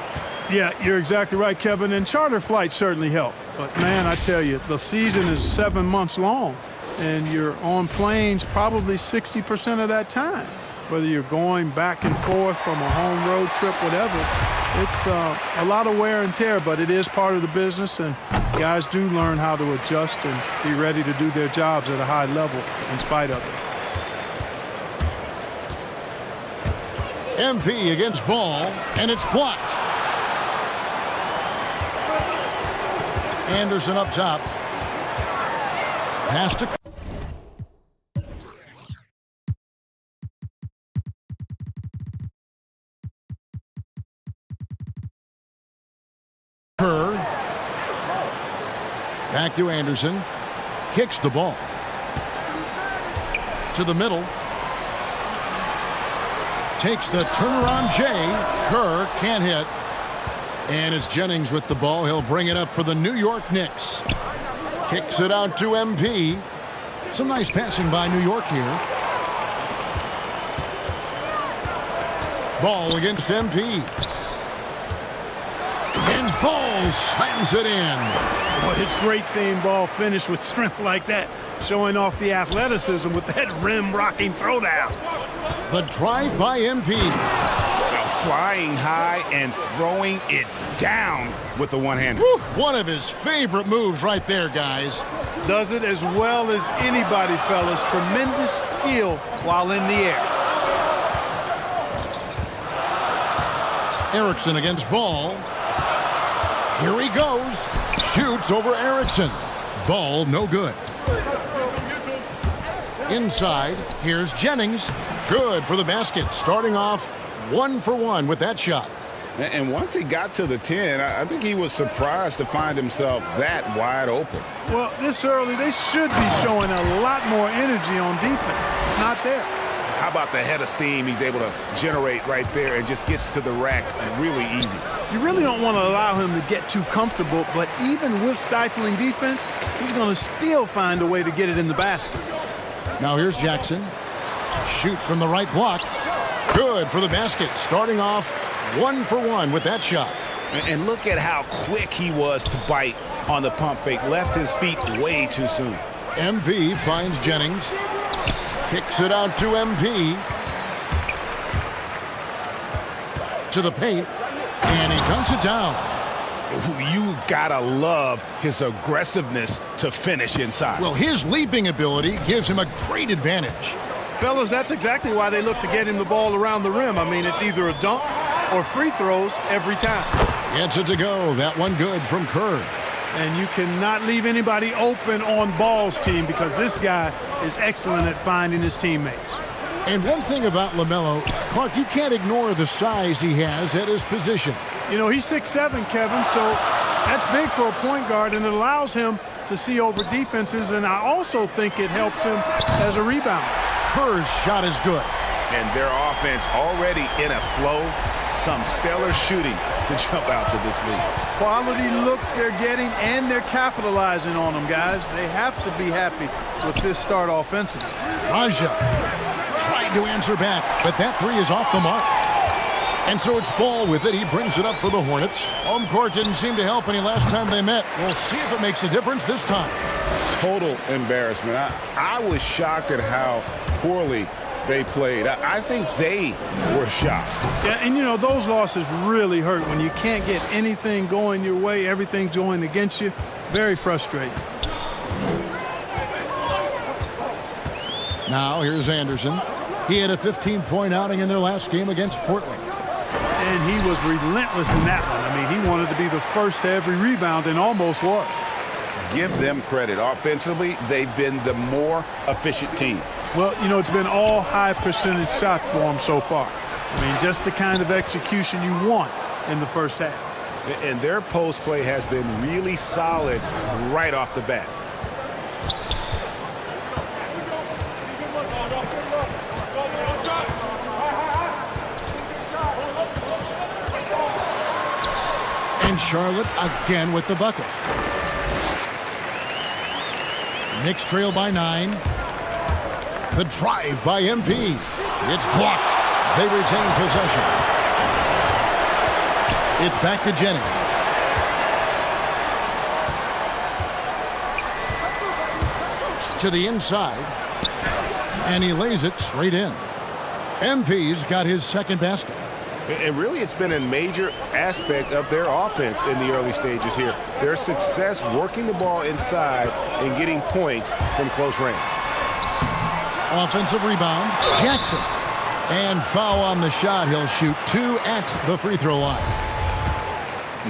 Yeah, you're exactly right, Kevin. And charter flights certainly help. But, man, I tell you, the season is 7 months long, and you're on planes probably 60% of that time. Whether you're going back and forth from a home road trip, whatever, it's a lot of wear and tear, but it is part of the business, and guys do learn how to adjust and be ready to do their jobs at a high level in spite of it. MP against Ball, and it's blocked. Anderson up top. Pass to Kerr. Back to Anderson. Kicks the ball. To the middle. Takes the turnaround J. Kerr can't hit. And it's Jennings with the ball. He'll bring it up for the New York Knicks. Kicks it out to MP. Some nice passing by New York here. Ball against MP. And Ball slams it in. Well, it's great seeing Ball finish with strength like that, showing off the athleticism with that rim-rocking throwdown. The drive by MP. Flying high and throwing it down with the one-hander. One of his favorite moves right there, guys. Does it as well as anybody, fellas. Tremendous skill while in the air. Erickson against Ball. Here he goes. Shoots over Erickson. Ball no good. Inside, here's Jennings. Good for the basket. Starting off 1 for 1 with that shot. And once he got to the 10, I think he was surprised to find himself that wide open. Well, this early, they should be showing a lot more energy on defense. It's not there. How about the head of steam he's able to generate right there and just gets to the rack really easy. You really don't want to allow him to get too comfortable, but even with stifling defense, he's going to still find a way to get it in the basket. Now here's Jackson. Shoots from the right block. Good for the basket. Starting off 1 for 1 with that shot. And look at how quick he was to bite on the pump fake. Left his feet way too soon. MP finds Jennings. Kicks it out to MP. To the paint. And he dunks it down. You gotta love his aggressiveness to finish inside. Well, his leaping ability gives him a great advantage. Fellas, that's exactly why they look to get him the ball around the rim. I mean, it's either a dunk or free throws every time. Gets it to go. That one good from Kerr. And you cannot leave anybody open on Ball's team because this guy is excellent at finding his teammates. And one thing about LaMelo, Clark, you can't ignore the size he has at his position. You know, he's 6'7", Kevin, so that's big for a point guard, and it allows him to see over defenses, and I also think it helps him as a rebounder. Kerr's shot is good. And their offense already in a flow. Some stellar shooting to jump out to this lead. Quality looks they're getting, and they're capitalizing on them, guys. They have to be happy with this start offensively. Raja tried to answer back, but that three is off the mark. And so it's Ball with it. He brings it up for the Hornets. Home court didn't seem to help any last time they met. We'll see if it makes a difference this time. Total embarrassment. I was shocked at how poorly they played. I think they were shocked. Yeah, and you know, those losses really hurt when you can't get anything going your way, everything's going against you. Very frustrating. Now here's Anderson. He had a 15-point outing in their last game against Portland. And he was relentless in that one. I mean, he wanted to be the first to every rebound and almost was. Give them credit. Offensively, they've been the more efficient team. Well, you know, it's been all high percentage shots for them so far. I mean, just the kind of execution you want in the first half. And their post play has been really solid right off the bat. And Charlotte again with the bucket. Knicks trail by 9. The drive by MP. It's blocked. They retain possession. It's back to Jennings. To the inside. And he lays it straight in. MP's got his second basket. And really, it's been a major aspect of their offense in the early stages here. Their success working the ball inside and getting points from close range. Offensive rebound, Jackson. And foul on the shot. He'll shoot 2 at the free throw line.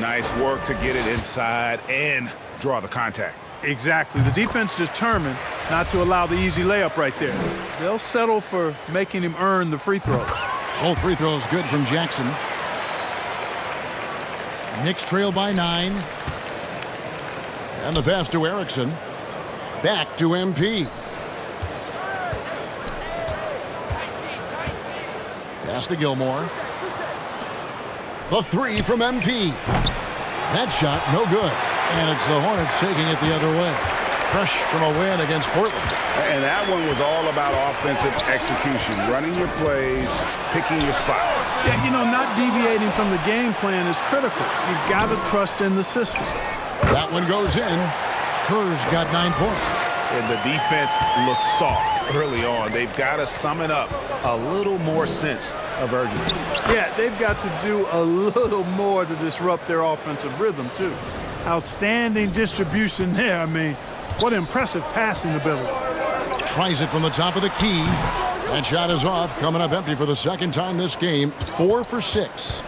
Nice work to get it inside and draw the contact. Exactly. The defense determined not to allow the easy layup right there. They'll settle for making him earn the free throws. Both free throws good from Jackson. Knicks trail by 9. And the pass to Erickson. Back to MP. Pass to Gilmore. The three from MP. That shot, no good. And it's the Hornets taking it the other way. Fresh from a win against Portland. And that one was all about offensive execution, running your plays, picking your spots. Yeah, you know, not deviating from the game plan is critical. You've got to trust in the system. That one goes in. Kerr's got 9 points. And the defense looks soft early on. They've got to summon up a little more sense of urgency. Yeah, they've got to do a little more to disrupt their offensive rhythm, too. Outstanding distribution there. I mean, what impressive passing ability. Tries it from the top of the key. That shot is off. Coming up empty for the second time this game. 4 for 6.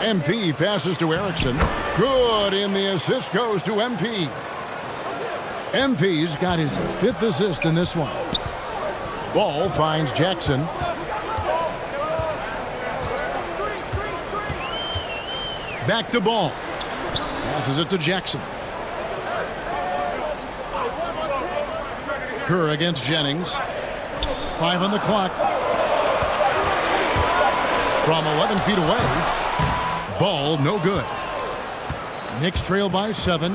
MP passes to Erickson. Good, and the assist goes to MP. MP's got his 5th assist in this one. Ball finds Jackson. Back to Ball. Passes it to Jackson. Kerr against Jennings. 5 on the clock. From 11 feet away. Ball no good. Knicks trail by 7.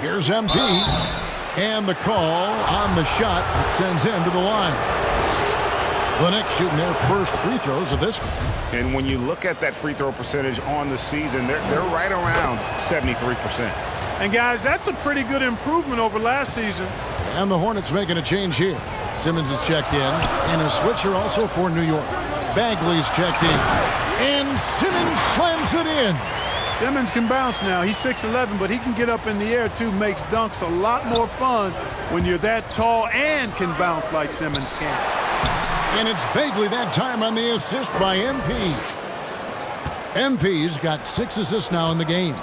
Here's MP. And the call on the shot that sends him to the line. The Knicks shooting their first free throws of this one. And when you look at that free throw percentage on the season, they're right around 73%. And, guys, that's a pretty good improvement over last season. And the Hornets making a change here. Simmons is checked in. And a switcher also for New York. Bagley's checked in. And Simmons slams it in. Simmons can bounce now. He's 6'11", but he can get up in the air, too. Makes dunks a lot more fun when you're that tall and can bounce like Simmons can. And it's Bagley that time on the assist by MP. MP's got 6 assists now in the game.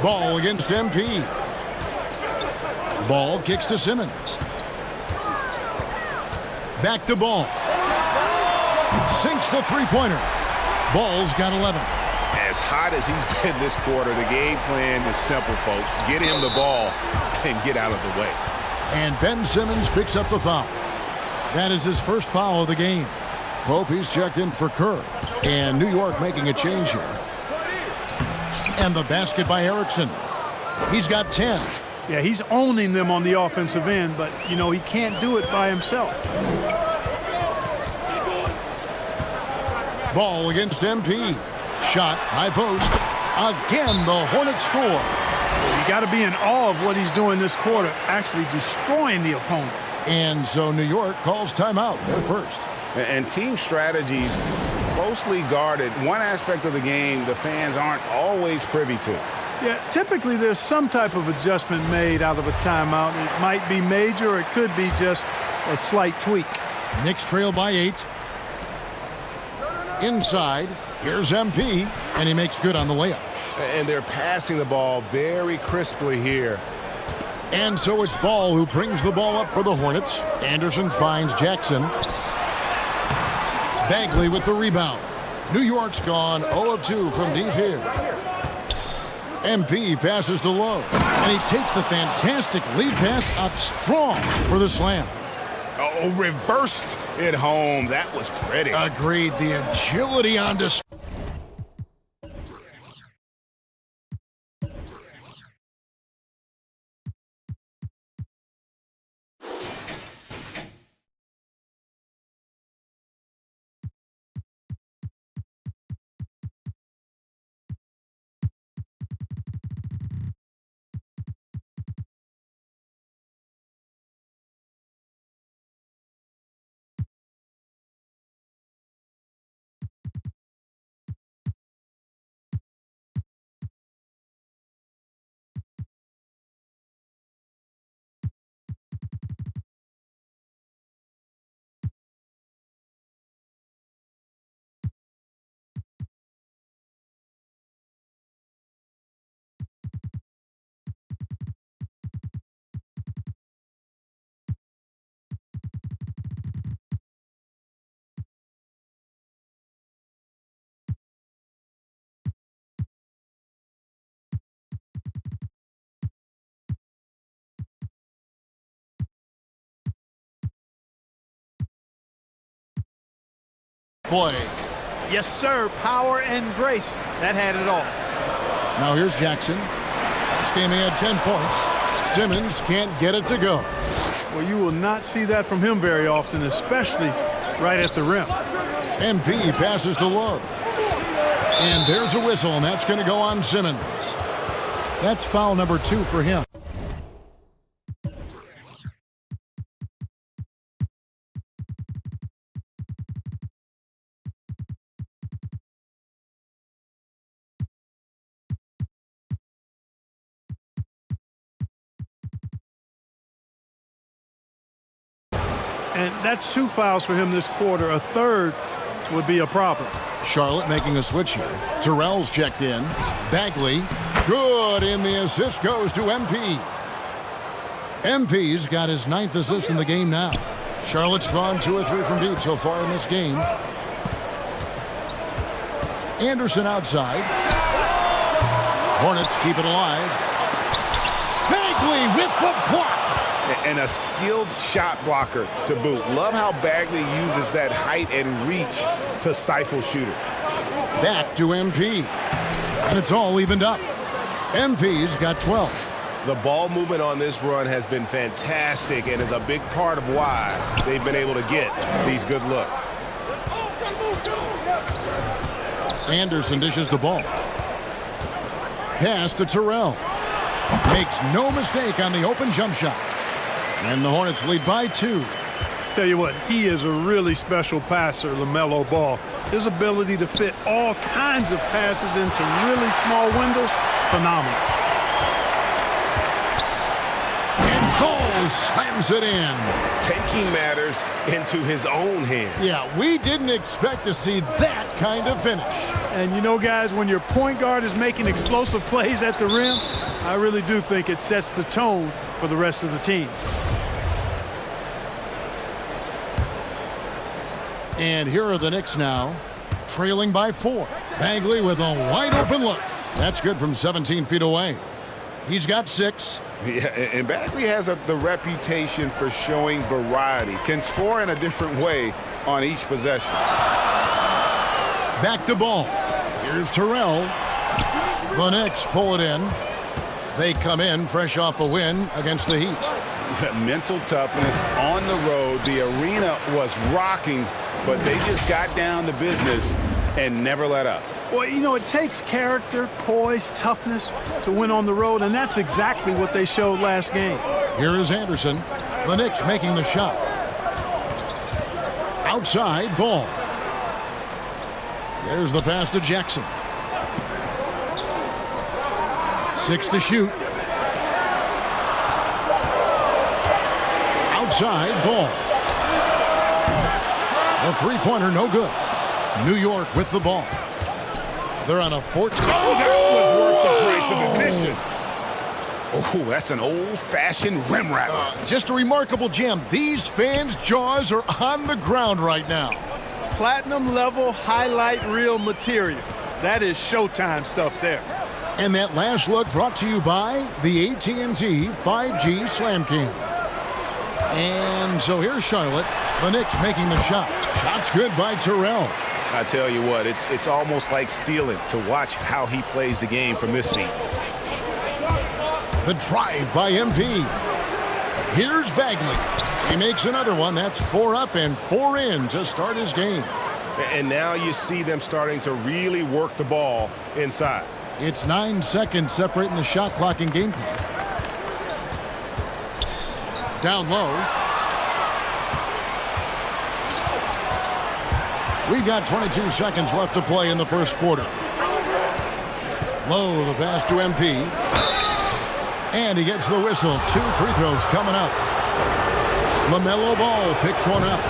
Ball against MP. Ball kicks to Simmons. Back to Ball. Sinks the three-pointer. Ball's got 11. As hot as he's been this quarter, the game plan is simple, folks. Get him the ball and get out of the way. And Ben Simmons picks up the foul. That is his first foul of the game. Pope, he's checked in for Kerr. And New York making a change here. And the basket by Erickson. He's got 10. Yeah, he's owning them on the offensive end, but, you know, he can't do it by himself. Ball against MP. Shot, high post. Again, the Hornets score. You got to be in awe of what he's doing this quarter, actually destroying the opponent. And so New York calls timeout. They're first. And team strategies closely guarded. One aspect of the game the fans aren't always privy to. Yeah, typically there's some type of adjustment made out of a timeout. It might be major or it could be just a slight tweak. Knicks trail by 8. Inside, here's MP, and he makes good on the layup. And they're passing the ball very crisply here. And so it's Ball who brings the ball up for the Hornets. Anderson finds Jackson. Bagley with the rebound. New York's gone 0 of 2 from deep here. MP passes to Lowe. And he takes the fantastic lead pass up strong for the slam. Oh, reversed it home. That was pretty. Agreed. The agility on display. Boy. Yes, sir. Power and grace. That had it all. Now here's Jackson. This game he had 10 points. Simmons can't get it to go. Well, you will not see that from him very often, especially right at the rim. MP passes to Lowe. And there's a whistle, and that's going to go on Simmons. That's foul number 2 for him. And That's 2 fouls for him this quarter. A third would be a problem. Charlotte making a switch here. Terrell's checked in. Bagley, good, and the assist goes to MP. MP's got his 9th assist in the game now. Charlotte's gone 2 or 3 from deep so far in this game. Anderson outside. Hornets keep it alive. Bagley with the block. And a skilled shot blocker to boot. Love how Bagley uses that height and reach to stifle shooters. Back to MP. And it's all evened up. MP's got 12. The ball movement on this run has been fantastic and is a big part of why they've been able to get these good looks. Anderson dishes the ball. Pass to Terrell. Makes no mistake on the open jump shot. And the Hornets lead by 2. Tell you what, he is a really special passer, LaMelo Ball. His ability to fit all kinds of passes into really small windows, phenomenal. And Ball slams it in. Taking matters into his own hands. Yeah, we didn't expect to see that kind of finish. And you know, guys, when your point guard is making explosive plays at the rim, I really do think it sets the tone for the rest of the team. And here are the Knicks now, trailing by 4. Bagley with a wide open look. That's good from 17 feet away. He's got 6. Yeah, and Bagley has the reputation for showing variety. Can score in a different way on each possession. Back to Ball. Here's Terrell. The Knicks pull it in. They come in fresh off a win against the Heat. Mental toughness on the road. The arena was rocking, but they just got down to business and never let up. Well, you know, it takes character, poise, toughness to win on the road, and that's exactly what they showed last game. Here is Anderson. The Knicks making the shot. Outside, Ball. There's the pass to Jackson. 6 to shoot. Outside, Ball. The three-pointer, no good. New York with the ball. They're on a 14. Oh, that was worth the price of admission. Oh, that's an old-fashioned rim rattler. Just a remarkable gem. These fans' jaws are on the ground right now. Platinum level highlight reel material. That is Showtime stuff there. And that last look brought to you by the AT&T 5G Slam King. And so here's Charlotte. The Knicks making the shot. Shot's good by Terrell. I tell you what, it's almost like stealing to watch how he plays the game from this seat. The drive by MP. Here's Bagley. He makes another one. That's 4 up and 4 in to start his game. And now you see them starting to really work the ball inside. It's 9 seconds separating the shot clock and game clock. Down low. We've got 22 seconds left to play in the first quarter. Low, the pass to MP. And he gets the whistle. 2 free throws coming up. LaMelo Ball picks one up.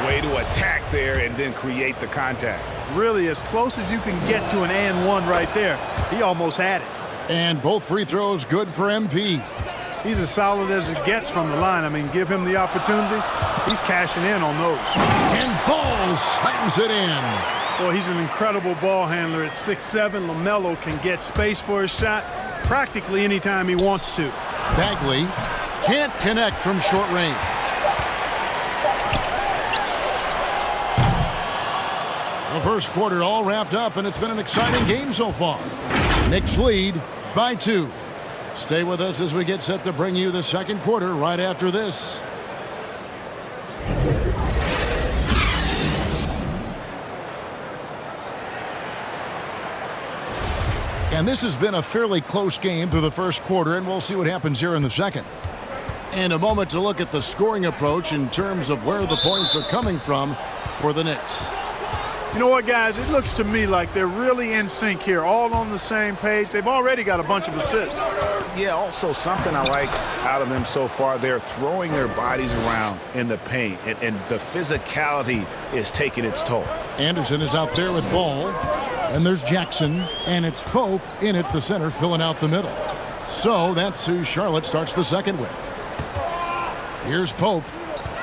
Way to attack there and then create the contact. Really as close as you can get to an and one right there. He almost had it. And both free throws good for MP. He's as solid as it gets from the line. I mean, give him the opportunity. He's cashing in on those. And Ball slams it in. Well, he's an incredible ball handler. At 6'7", LaMelo can get space for his shot practically anytime he wants to. Bagley can't connect from short range. The first quarter all wrapped up, and it's been an exciting game so far. Knicks lead by 2. Stay with us as we get set to bring you the second quarter right after this. And this has been a fairly close game through the first quarter, and we'll see what happens here in the second. In a moment to look at the scoring approach in terms of where the points are coming from for the Knicks. You know what, guys? It looks to me like they're really in sync here, all on the same page. They've already got a bunch of assists. Yeah, also something I like out of them so far, they're throwing their bodies around in the paint, and the physicality is taking its toll. Anderson is out there with ball, and there's Jackson, and it's Pope in at the center, filling out the middle. So that's who Charlotte starts the second with. Here's Pope,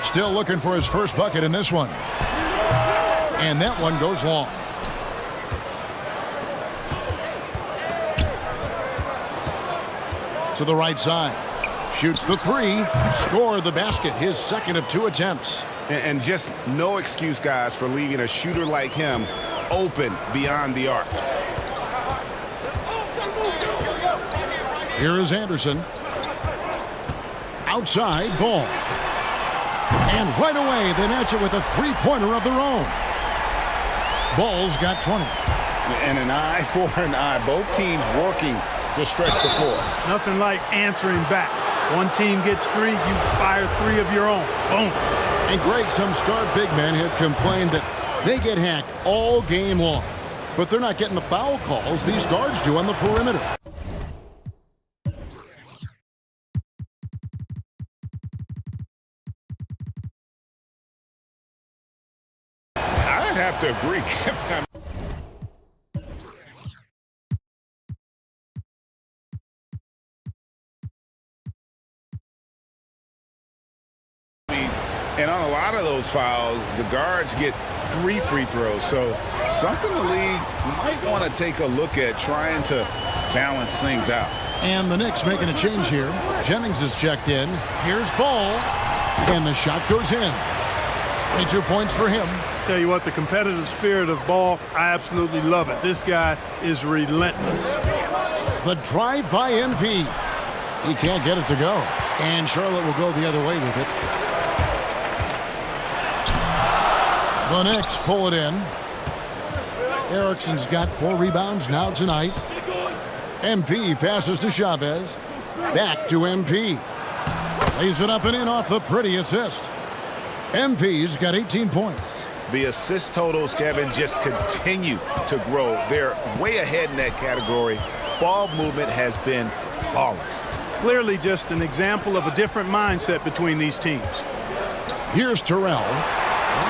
still looking for his first bucket in this one. And that one goes long. To the right side. Shoots the three. Score the basket. His second of 2 attempts. And just no excuse, guys, for leaving a shooter like him open beyond the arc. Here is Anderson. Outside, Ball. And right away, they match it with a three-pointer of their own. Ball's got 20. And an eye for an eye. Both teams working to stretch the floor. Nothing like answering back. One team gets 3, you fire 3 of your own. Boom. And Greg, some star big men have complained that they get hacked all game long. But they're not getting the foul calls these guards do on the perimeter. I'd have to agree, Kevin. And on a lot of those fouls, the guards get 3 free throws. So something the league might want to take a look at, trying to balance things out. And the Knicks making a change here. Jennings is checked in. Here's Ball. And the shot goes in. 22 points for him. Tell you what, the competitive spirit of Ball, I absolutely love it. This guy is relentless. The drive by MP. He can't get it to go. And Charlotte will go the other way with it. The Knicks pull it in. Erickson's got 4 rebounds now tonight. MP passes to Chavez. Back to MP. Lays it up and in off the pretty assist. MP's got 18 points. The assist totals, Kevin, just continue to grow. They're way ahead in that category. Ball movement has been flawless. Clearly just an example of a different mindset between these teams. Here's Terrell.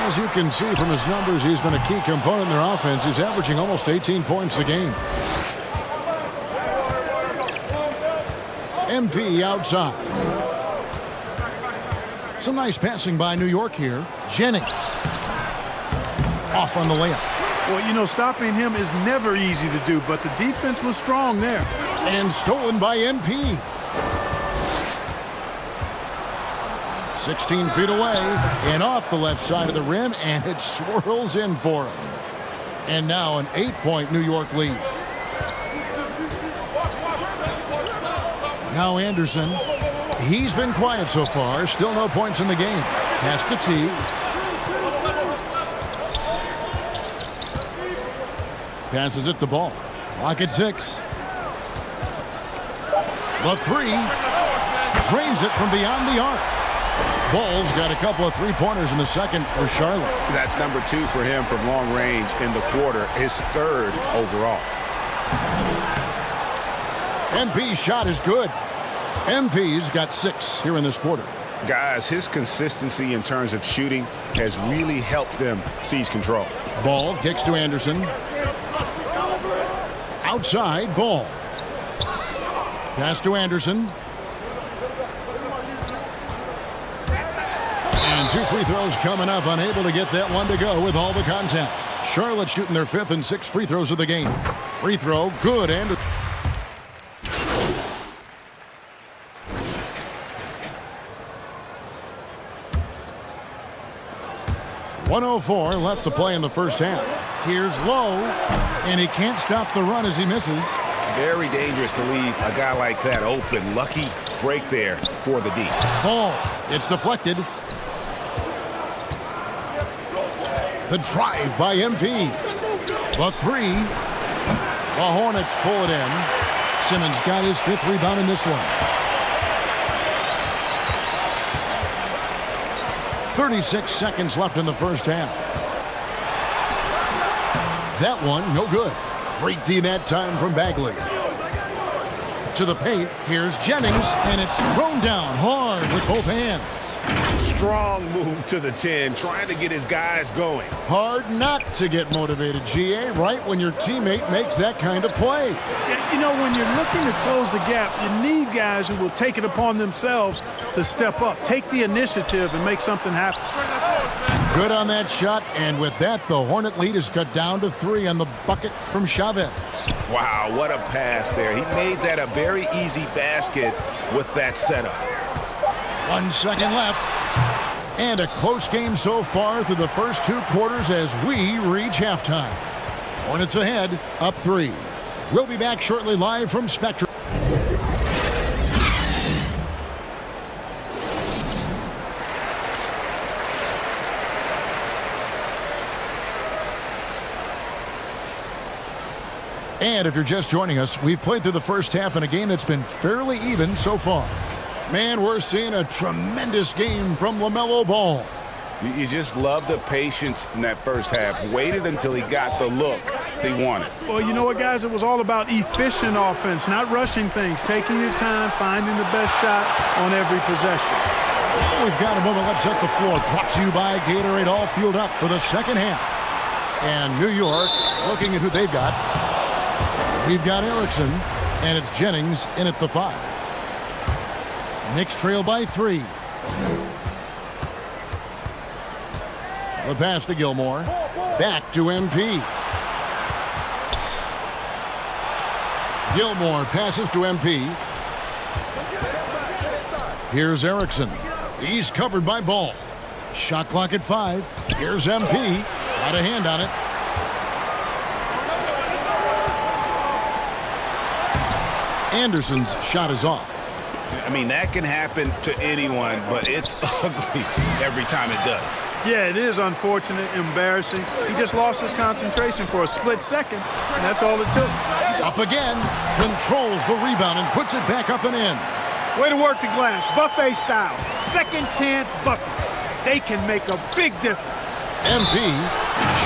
As you can see from his numbers, he's been a key component in their offense. He's averaging almost 18 points a game. MP outside. Some nice passing by New York here. Jennings. Off on the layup. Well, you know, stopping him is never easy to do, but the defense was strong there. And stolen by MP. 16 feet away and off the left side of the rim, and it swirls in for him. And now an 8-point New York lead. Now Anderson. He's been quiet so far. Still no points in the game. Pass to T. Passes it to Ball. Clock at 6. The 3. Drains it from beyond the arc. Ball's got a couple of three-pointers in the second for Charlotte. That's number 2 for him from long range in the quarter. His 3rd overall. MP's shot is good. MP's got 6 here in this quarter. Guys, his consistency in terms of shooting has really helped them seize control. Ball kicks to Anderson. Outside, Ball. Pass to Anderson. And 2 free throws coming up. Unable to get that one to go with all the contact. Charlotte shooting their 5th and 6th free throws of the game. Free throw, good. And 1:04 left to play in the first half. Here's Lowe, and he can't stop the run as he misses. Very dangerous to leave a guy like that open. Lucky break there for the D. Ball, it's deflected. The drive by MP. The 3. The Hornets pull it in. Simmons got his 5th rebound in this one. 36 seconds left in the first half. that one, no good. Great D that time from Bagley. To the paint, here's Jennings, and it's thrown down hard with both hands. Strong move to the 10, trying to get his guys going. Hard not to get motivated, GA, right when your teammate makes that kind of play. Yeah, you know, when you're looking to close the gap, you need guys who will take it upon themselves to step up, take the initiative, and make something happen. Good on that shot, and with that, the Hornet lead is cut down to 3 on the bucket from Chavez. Wow, what a pass there. He made that a very easy basket with that setup. 1 second left. And a close game so far through the first 2 quarters as we reach halftime. Hornets ahead, up 3. We'll be back shortly live from Spectrum. And if you're just joining us, we've played through the first half in a game that's been fairly even so far. Man, we're seeing a tremendous game from LaMelo Ball. You just love the patience in that first half. Waited until he got the look he wanted. Well, you know what, guys? It was all about efficient offense, not rushing things, taking your time, finding the best shot on every possession. We've got a moment. Let's set the floor. Brought to you by Gatorade, all fueled up for the second half. And New York, looking at who they've got. We've got Erickson, and it's Jennings in at the 5. Knicks trail by 3. The pass to Gilmore. Back to MP. Gilmore passes to MP. Here's Erickson. He's covered by Ball. Shot clock at 5. Here's MP. Got a hand on it. Anderson's shot is off. I mean, that can happen to anyone, but it's ugly every time it does. Yeah, it is unfortunate, embarrassing. He just lost his concentration for a split second, and that's all it took. Up again, controls the rebound and puts it back up and in. Way to work the glass, buffet style. Second chance bucket. They can make a big difference. MP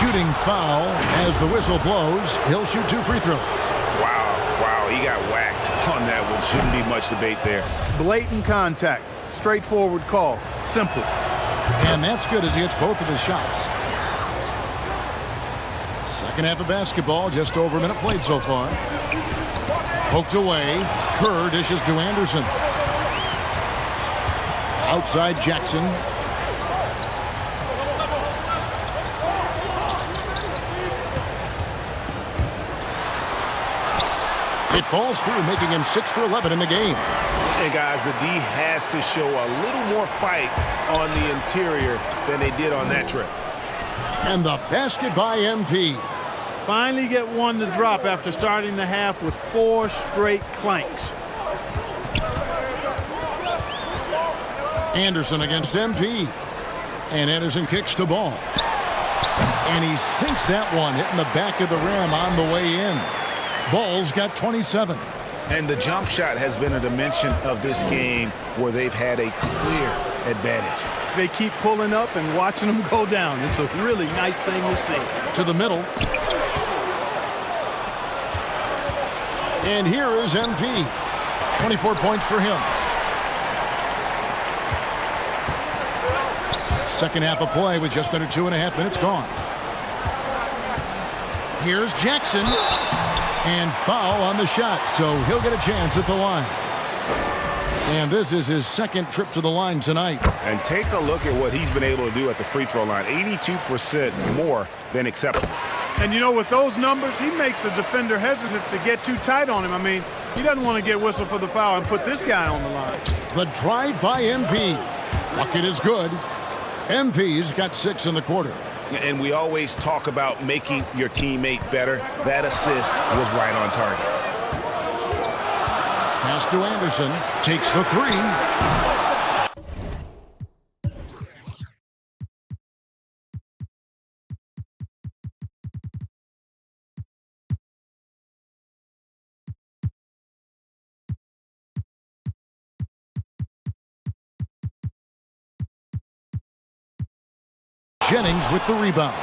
shooting foul as the whistle blows. He'll shoot 2 free throws. Wow, he got whacked on that one. Shouldn't be much debate there. Blatant contact, straightforward call, simple. And that's good as he hits both of his shots. Second half of basketball, just over a minute played so far. Poked away. Kerr dishes to Anderson. Outside Jackson. It falls through, making him 6 for 11 in the game. And guys, the D has to show a little more fight on the interior than they did on that trip. And the basket by MP. Finally get one to drop after starting the half with 4 straight clanks. Anderson against MP. And Anderson kicks to Ball. And he sinks that one, hitting the back of the rim on the way in. Ball's got 27. And the jump shot has been a dimension of this game where they've had a clear advantage. They keep pulling up and watching them go down. It's a really nice thing to see. To the middle. And here is MP. 24 points for him. Second half of play with just under 2.5 minutes gone. Here's Jackson. And foul on the shot, so he'll get a chance at the line. And this is his second trip to the line tonight. And take a look at what he's been able to do at the free throw line. 82% more than acceptable. And you know, with those numbers, he makes a defender hesitant to get too tight on him. I mean, he doesn't want to get whistled for the foul and put this guy on the line. The drive by MP. Bucket is good. MP's got 6 in the quarter. And we always talk about making your teammate better. That assist was right on target. Pass to Anderson. Takes the 3. Jennings with the rebound.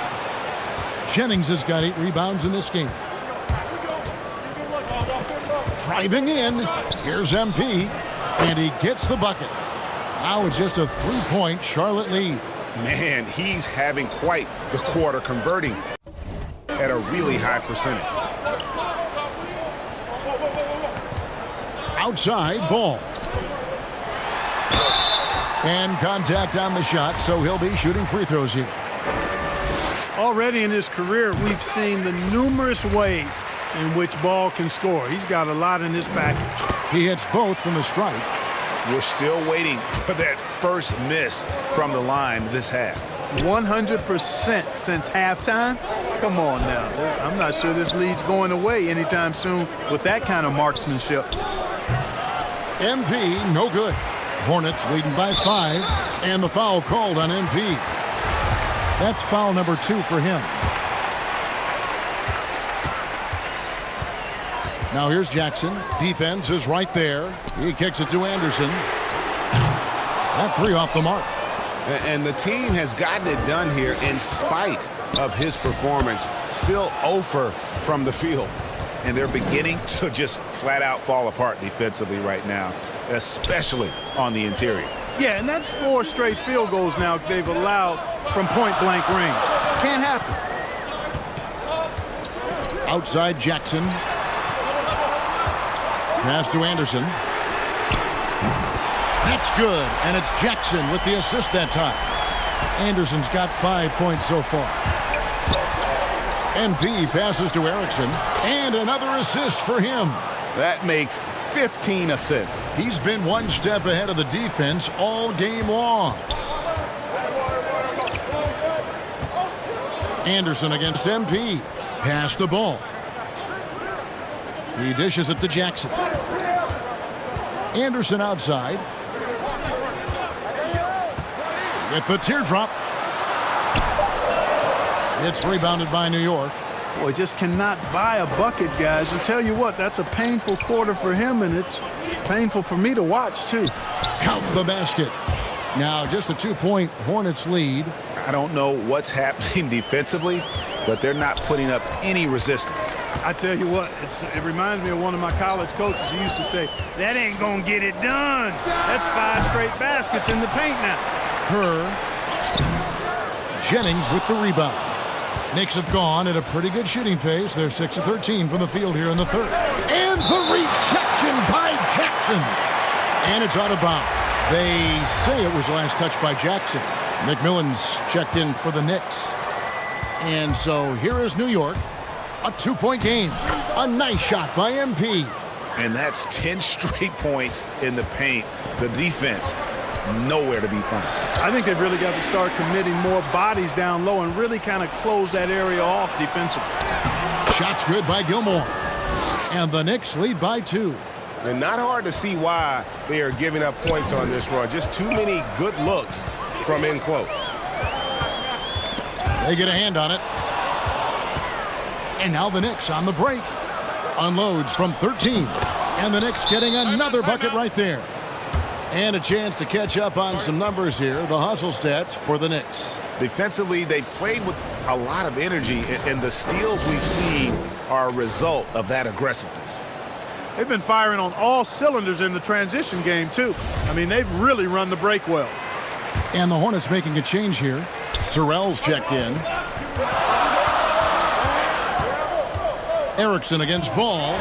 Jennings has got 8 rebounds in this game. Driving in, here's MP, and he gets the bucket. Now it's just a 3-point Charlotte lead. Man, he's having quite the quarter, converting at a really high percentage. Outside ball. And contact on the shot, so he'll be shooting free throws here. Already in his career, we've seen the numerous ways in which Ball can score. He's got a lot in his package. He hits both from the stripe. We're still waiting for that first miss from the line this half. 100% since halftime? Come on now. I'm not sure this lead's going away anytime soon with that kind of marksmanship. MP, no good. Hornets leading by 5, and the foul called on MP. That's foul number 2 for him. Now here's Jackson. Defense is right there. He kicks it to Anderson. That 3 off the mark. And the team has gotten it done here in spite of his performance. Still 0 from the field. And they're beginning to just flat out fall apart defensively right now, especially on the interior. Yeah, and that's 4 straight field goals now they've allowed from point-blank range. Can't happen. Outside Jackson. Pass to Anderson. That's good, and it's Jackson with the assist that time. Anderson's got 5 points so far. MP passes to Erickson, and another assist for him. That makes 15 assists. He's been one step ahead of the defense all game long. Anderson against MP. Pass the ball. He dishes it to Jackson. Anderson outside. With the teardrop. It's rebounded by New York. Boy, just cannot buy a bucket, guys. And tell you what, that's a painful quarter for him, and it's painful for me to watch, too. Count the basket. Now just a 2-point Hornets lead. I don't know what's happening defensively, but they're not putting up any resistance. I tell you what, it reminds me of one of my college coaches who used to say, that ain't going to get it done. That's 5 straight baskets in the paint now. Kerr. Jennings with the rebound. Knicks have gone at a pretty good shooting pace. They're 6 of 13 from the field here in the third. And the rejection by Jackson. And it's out of bounds. They say it was last touched by Jackson. McMillan's checked in for the Knicks. And so here is New York. A 2-point game. A nice shot by MP. And that's 10 straight points in the paint. The defense, nowhere to be found. I think they've really got to start committing more bodies down low and really kind of close that area off defensively. Shot's good by Gilmore. And the Knicks lead by 2. And not hard to see why they are giving up points on this run. Just too many good looks from in close. They get a hand on it. And now the Knicks on the break. Unloads from 13. And the Knicks getting another bucket right there. And a chance to catch up on some numbers here. The hustle stats for the Knicks. Defensively, they played with a lot of energy, and the steals we've seen are a result of that aggressiveness. They've been firing on all cylinders in the transition game, too. I mean, they've really run the break well. And the Hornets making a change here. Terrell's checked in. Erickson against Ball.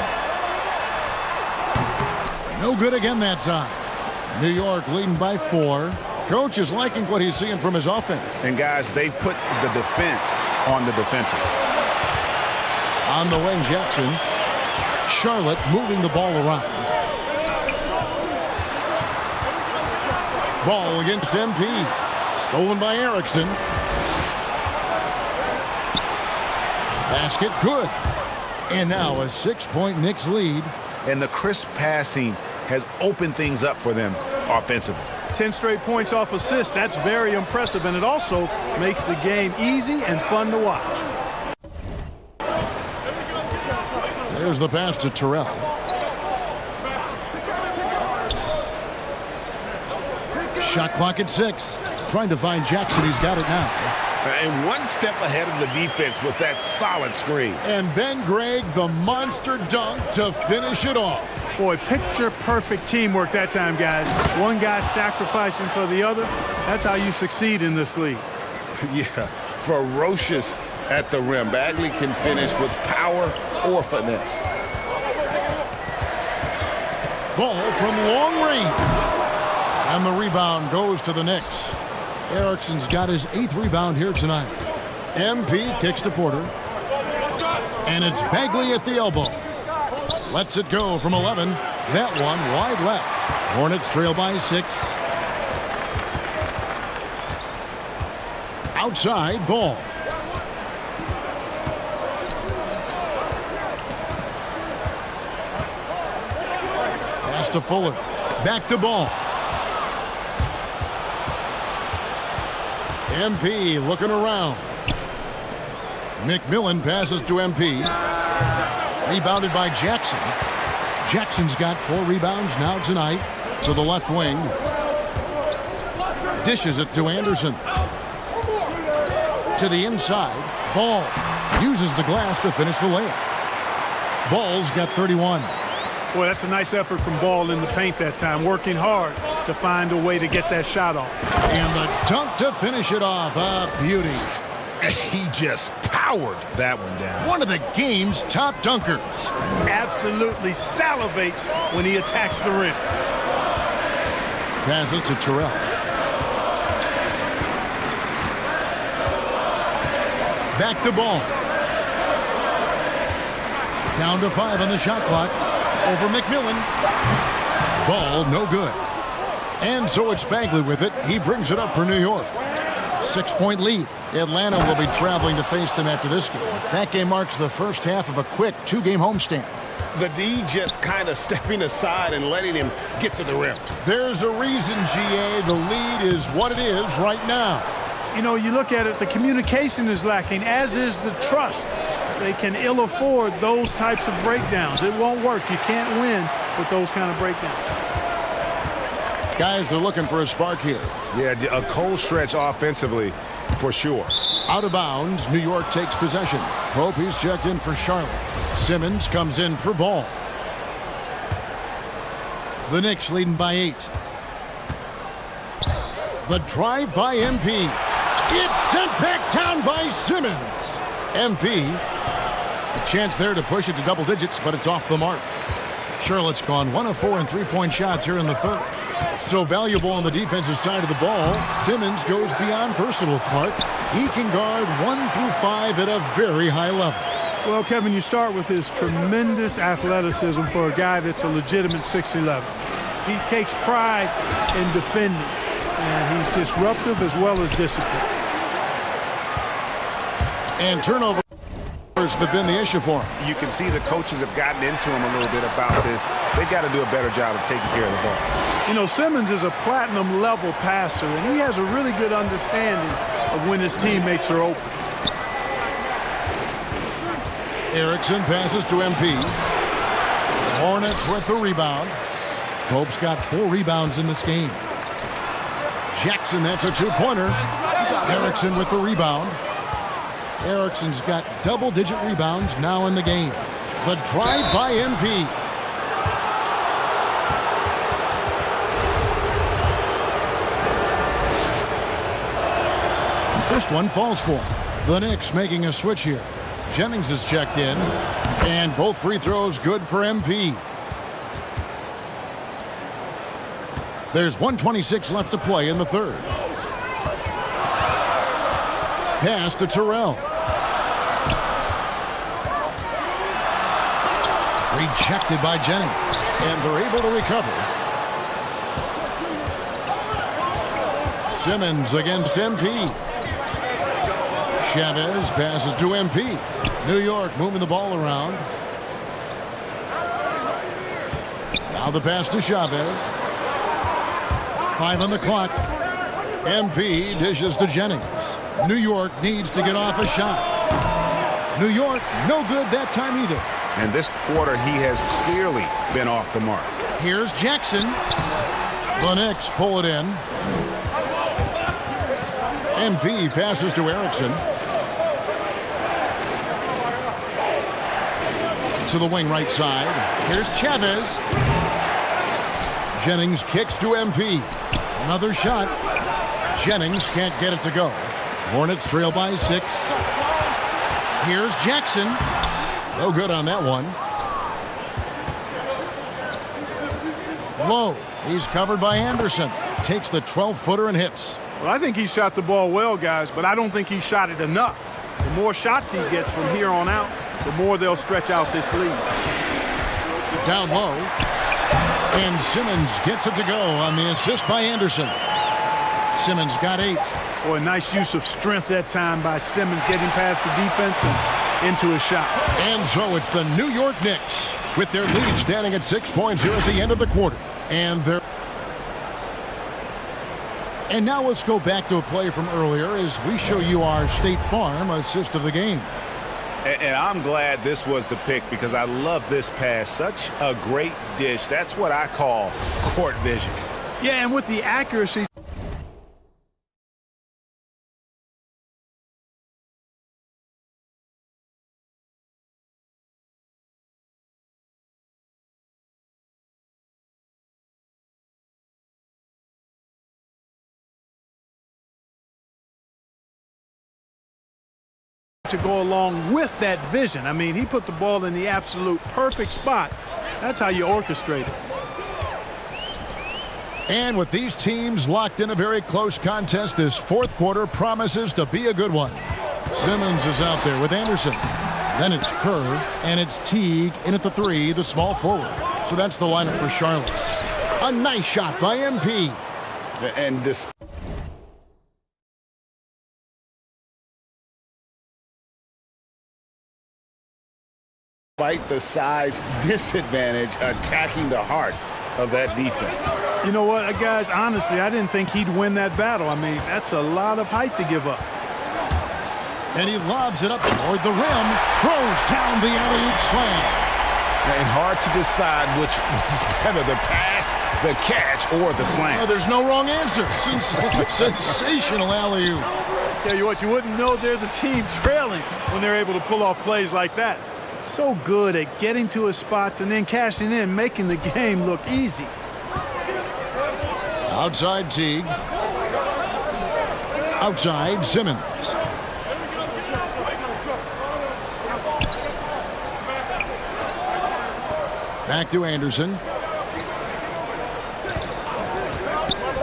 No good again that time. New York leading by 4. Coach is liking what he's seeing from his offense. And guys, they've put the defense on the defensive. On the wing, Jackson. Charlotte moving the ball around. Ball against MP. Stolen by Erickson. Basket good. And now a 6-point Knicks lead. And the crisp passing has opened things up for them offensively. 10 straight points off assists. That's very impressive, and it also makes the game easy and fun to watch. There's the pass to Terrell. Shot clock at 6. Trying to find Jackson. He's got it now. And one step ahead of the defense with that solid screen. And then, Greg, the monster dunk to finish it off. Boy, picture-perfect teamwork that time, guys. One guy sacrificing for the other. That's how you succeed in this league. Yeah, ferocious at the rim. Bagley can finish with power or finesse. Ball from long range. And the rebound goes to the Knicks. Erickson's got his 8th rebound here tonight. MP kicks to Porter. And it's Bagley at the elbow. Lets it go from 11. That one wide left. Hornets trail by 6. Outside, Ball. Pass to Fuller. Back to Ball. MP looking around. McMillan passes to MP. Rebounded by Jackson. Jackson's got 4 rebounds now tonight to the left wing. Dishes it to Anderson. To the inside. Ball uses the glass to finish the layup. Ball's got 31. Boy, that's a nice effort from Ball in the paint that time, working hard to find a way to get that shot off. And the dunk to finish it off. A beauty. He just powered that one down. One of the game's top dunkers. Absolutely salivates when he attacks the rim. Passes to Terrell. Back to Ball. Down to 5 on the shot clock. Over McMillan. Ball no good. And so it's Bagley with it. He brings it up for New York. 6-point lead. Atlanta will be traveling to face them after this game. That game marks the first half of a quick 2-game homestand. The D just kind of stepping aside and letting him get to the rim. There's a reason, GA. The lead is what it is right now. You know, you look at it, the communication is lacking, as is the trust. They can ill afford those types of breakdowns. It won't work. You can't win with those kind of breakdowns. Guys are looking for a spark here. Yeah, a cold stretch offensively for sure. Out of bounds, New York takes possession. Pope, he's checked in for Charlotte. Simmons comes in for Ball. The Knicks leading by 8. The drive by MP. It's sent back down by Simmons. MP, a chance there to push it to double digits, but it's off the mark. Charlotte's gone 1 of 4 in 3-point shots here in the third. So valuable on the defensive side of the ball. Simmons goes beyond personal, Clark. He can guard 1 through 5 at a very high level. Well, Kevin, you start with his tremendous athleticism for a guy that's a legitimate 6'11". He takes pride in defending, and he's disruptive as well as disciplined. And turnovers have been the issue for him. You can see the coaches have gotten into him a little bit about this. They've got to do a better job of taking care of the ball. You know, Simmons is a platinum-level passer, and he has a really good understanding of when his teammates are open. Erickson passes to MP. Hornets with the rebound. Pope's got 4 rebounds in this game. Jackson, that's a 2-pointer. Erickson with the rebound. Erickson's got double-digit rebounds now in the game. The drive by MP. First one falls for him. The Knicks making a switch here. Jennings is checked in, and both free throws good for MP. There's 1:26 left to play in the third. Pass to Terrell. Rejected by Jennings, and they're able to recover. Simmons against MP. Chavez passes to MP. New York moving the ball around. Now the pass to Chavez. 5 on the clock. MP dishes to Jennings. New York needs to get off a shot. New York, no good that time either. And this quarter, he has clearly been off the mark. Here's Jackson. The Knicks pull it in. MP passes to Erickson. To the wing right side. Here's Chavez. Jennings kicks to MP. Another shot. Jennings can't get it to go. Hornets trail by 6. Here's Jackson. No good on that one. Low. He's covered by Anderson. Takes the 12-footer and hits. Well, I think he shot the ball well, guys, but I don't think he shot it enough. The more shots he gets from here on out, the more they'll stretch out this lead. Down low. And Simmons gets it to go on the assist by Anderson. Simmons got 8. Boy, nice use of strength that time by Simmons, getting past the defense and into a shot. And so it's the New York Knicks with their lead standing at 6 points here at the end of the quarter. And now let's go back to a play from earlier as we show you our State Farm assist of the game. And I'm glad this was the pick because I love this pass. Such a great dish. That's what I call court vision. Yeah, and with the accuracy. To go along with that vision. I mean, he put the ball in the absolute perfect spot. That's how you orchestrate it. And with these teams locked in a very close contest, this fourth quarter promises to be a good one. Simmons is out there with Anderson. Then it's Kerr, and it's Teague in at the 3, the small forward. So that's the lineup for Charlotte. A nice shot by MP. And this. Despite the size disadvantage, attacking the heart of that defense. You know what, guys, honestly, I didn't think he'd win that battle. I mean, that's a lot of height to give up. And he lobs it up toward the rim, throws down the alley-oop slam. And hard to decide which was better, the pass, the catch, or the slam. Yeah, there's no wrong answer. Sensational alley-oop. Tell you what, you wouldn't know they're the team trailing when they're able to pull off plays like that. So good at getting to his spots and then cashing in, making the game look easy. Outside Teague. Outside Simmons. Back to Anderson.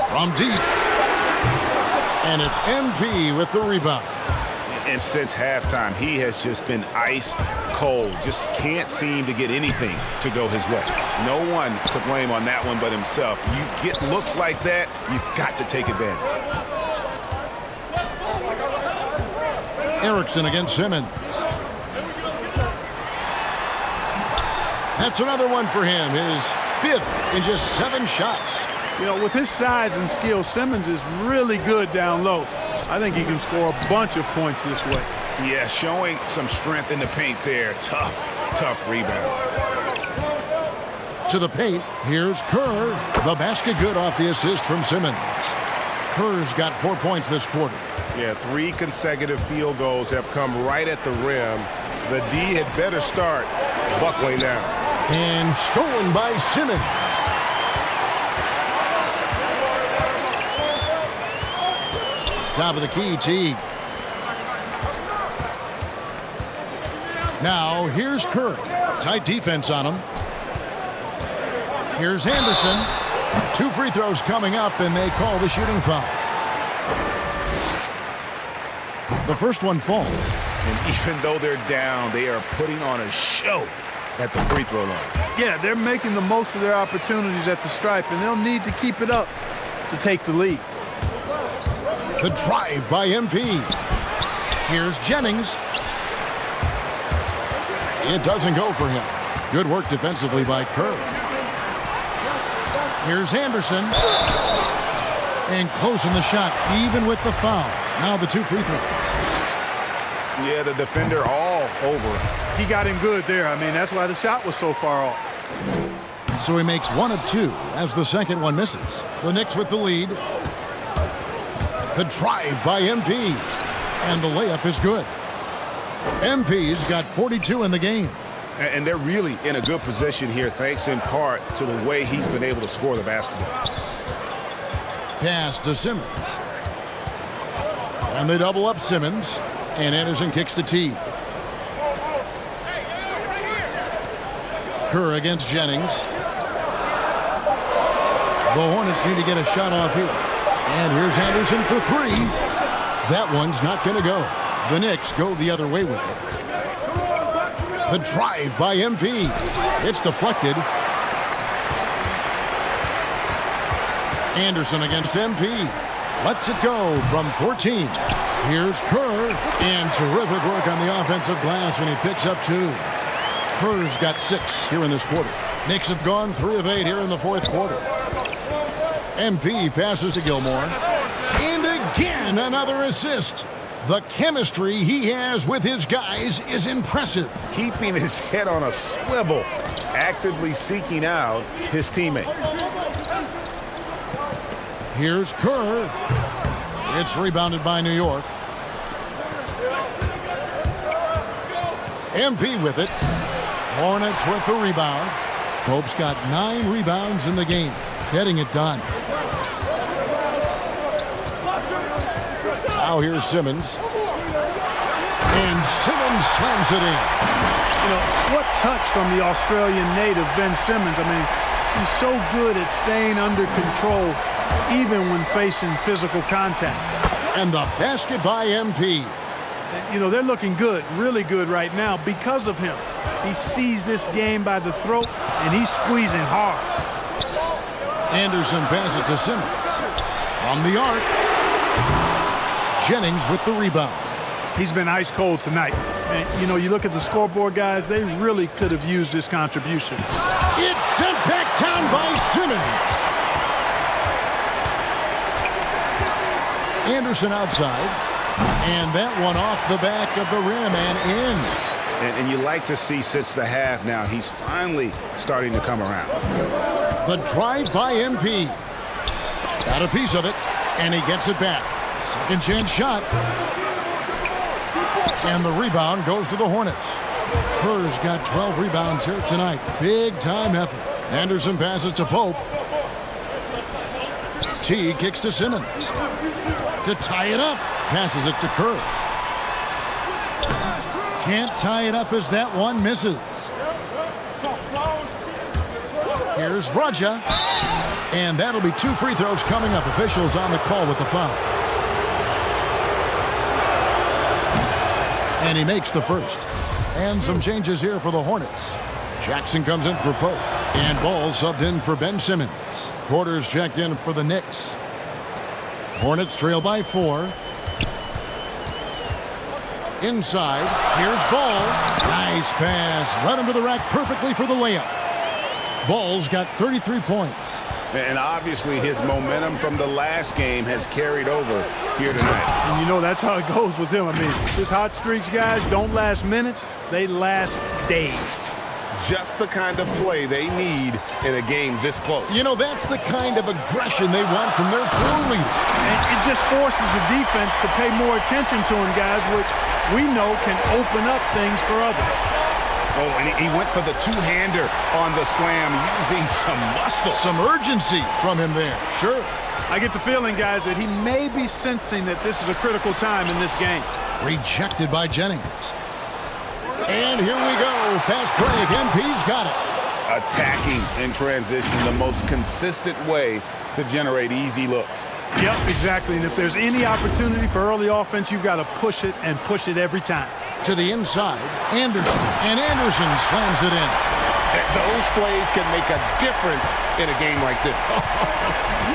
From deep. And it's MP with the rebound. And since halftime, he has just been ice cold. Just can't seem to get anything to go his way. No one to blame on that one but himself. You get looks like that, you've got to take advantage. Erickson against Simmons. That's another one for him. His 5th in just 7 shots. You know, with his size and skill, Simmons is really good down low. I think he can score a bunch of points this way. Yeah, showing some strength in the paint there. Tough rebound. To the paint, here's Kerr. The basket good off the assist from Simmons. Kerr's got 4 points this quarter. Yeah, 3 consecutive field goals have come right at the rim. The D had better start buckling now. And stolen by Simmons. Top of the key, Teague. Now, here's Kerr. Tight defense on him. Here's Anderson. 2 free throws coming up, and they call the shooting foul. The first one falls. And even though they're down, they are putting on a show at the free throw line. Yeah, they're making the most of their opportunities at the stripe, and they'll need to keep it up to take the lead. The drive by MP. Here's Jennings. It doesn't go for him. Good work defensively by Kerr. Here's Anderson. And closing the shot, even with the foul. Now the 2 free throws. Yeah, the defender all over. He got him good there. I mean, that's why the shot was so far off. So he makes 1 of 2 as the second one misses. The Knicks with the lead. The drive by MP. And the layup is good. MP's got 42 in the game. And they're really in a good position here, thanks in part to the way he's been able to score the basketball. Pass to Simmons. And they double up Simmons. And Anderson kicks to T. Kerr against Jennings. The Hornets need to get a shot off here. And here's Anderson for three. That one's not going to go. The Knicks go the other way with it. The drive by MP. It's deflected. Anderson against MP. Lets it go from 14. Here's Kerr. And terrific work on the offensive glass, and he picks up 2. Kerr's got 6 here in this quarter. Knicks have gone 3 of 8 here in the fourth quarter. MP passes to Gilmore. And again, another assist. The chemistry he has with his guys is impressive. Keeping his head on a swivel, actively seeking out his teammate. Here's Kerr. It's rebounded by New York. MP with it. Hornets with the rebound. Pope's got 9 rebounds in the game, getting it done. Now here's Simmons. And Simmons slams it in. You know, what touch from the Australian native, Ben Simmons. I mean, he's so good at staying under control, even when facing physical contact. And the basket by MP. You know, they're looking good, really good right now because of him. He sees this game by the throat, and he's squeezing hard. Anderson passes to Simmons. From the arc. Jennings with the rebound. He's been ice cold tonight. And, you know, you look at the scoreboard, guys, they really could have used this contribution. It's sent back down by Simmons. Anderson outside. And that one off the back of the rim and in. And you like to see since the half now, he's finally starting to come around. The drive by MP. Got a piece of it, and he gets it back. Second chance shot. And the rebound goes to the Hornets. Kerr's got 12 rebounds here tonight. Big time effort. Anderson passes to Pope. T kicks to Simmons. To tie it up. Passes it to Kerr. Can't tie it up as that one misses. Here's Raja. And that'll be 2 free throws coming up. Officials on the call with the foul. And he makes the first. And some changes here for the Hornets. Jackson comes in for Pope. And Ball subbed in for Ben Simmons. Porter's checked in for the Knicks. Hornets trail by 4. Inside, here's Ball. Nice pass. Led him to the rack perfectly for the layup. Ball's got 33 points. And obviously his momentum from the last game has carried over here tonight. And you know, that's how it goes with him. I mean, his hot streaks, guys, don't last minutes. They last days. Just the kind of play they need in a game this close. You know, that's the kind of aggression they want from their floor leader. And it just forces the defense to pay more attention to him, guys, which we know can open up things for others. Oh, and he went for the two-hander on the slam, using some muscle. Some urgency from him there, sure. I get the feeling, guys, that he may be sensing that this is a critical time in this game. Rejected by Jennings. And here we go. Fast break. MP's got it. Attacking in transition, the most consistent way to generate easy looks. Yep, exactly. And if there's any opportunity for early offense, you've got to push it and push it every time. To the inside, Anderson. And Anderson slams it in. Those plays can make a difference in a game like this.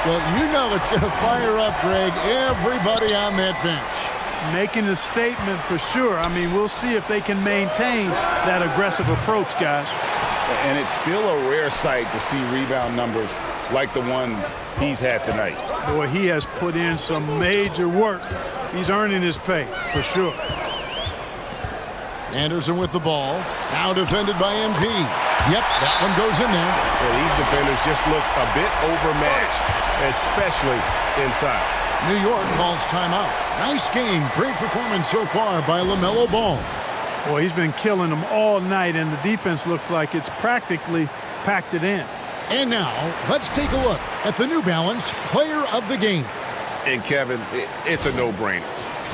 Well, you know it's going to fire up, Greg, everybody on that bench. Making a statement for sure. I mean, we'll see if they can maintain that aggressive approach, guys. And it's still a rare sight to see rebound numbers like the ones he's had tonight. Boy, he has put in some major work. He's earning his pay, for sure. Anderson with the ball. Now defended by MP. Yep, that one goes in there. Well, these defenders just look a bit overmatched, especially inside. New York calls timeout. Nice game. Great performance so far by LaMelo Ball. Boy, he's been killing them all night, and the defense looks like it's practically packed it in. And now, let's take a look at the New Balance Player of the Game. And Kevin, it's a no-brainer.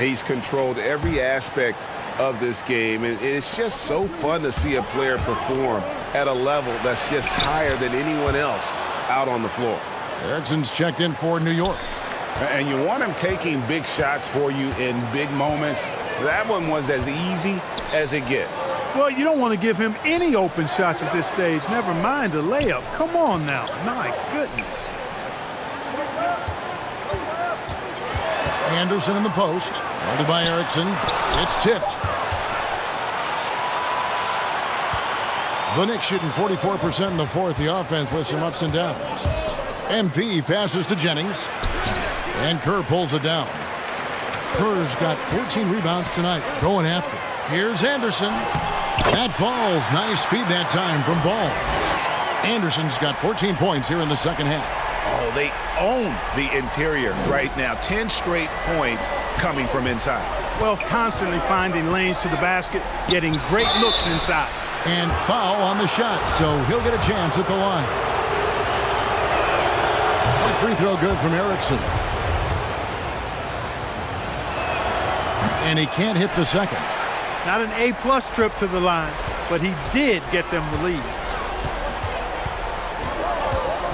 He's controlled every aspect of this game, and it's just so fun to see a player perform at a level that's just higher than anyone else out on the floor. Erickson's checked in for New York. And you want him taking big shots for you in big moments. That one was as easy as it gets. Well, you don't want to give him any open shots at this stage, never mind a layup. Come on now. My goodness. Anderson in the post. Guarded by Erickson. It's tipped. The Knicks shooting 44% in the fourth. The offense with some ups and downs. MP passes to Jennings. And Kerr pulls it down. Kerr's got 14 rebounds tonight. Going after. Here's Anderson. That falls. Nice feed that time from Ball. Anderson's got 14 points here in the second half. Oh, they own the interior right now. 10 straight points coming from inside. Well, constantly finding lanes to the basket, getting great looks inside. And foul on the shot, so he'll get a chance at the line. That free throw good from Erickson. And he can't hit the second. Not an A-plus trip to the line, but he did get them the lead.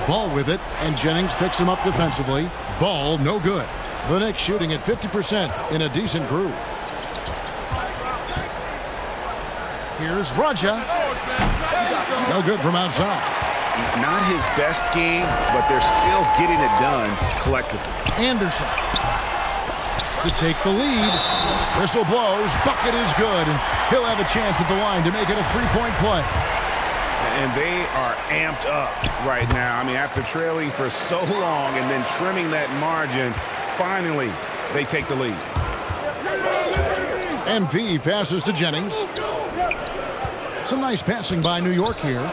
Ball with it, and Jennings picks him up defensively. Ball, no good. The Knicks shooting at 50% in a decent groove. Here's Raja. No good from outside. Not his best game, but they're still getting it done collectively. Anderson to take the lead. Whistle blows. Bucket is good, and he'll have a chance at the line to make it a three-point play. And they are amped up right now. I mean, after trailing for so long and then trimming that margin, finally they take the lead. MP passes to Jennings. Some nice passing by New York here.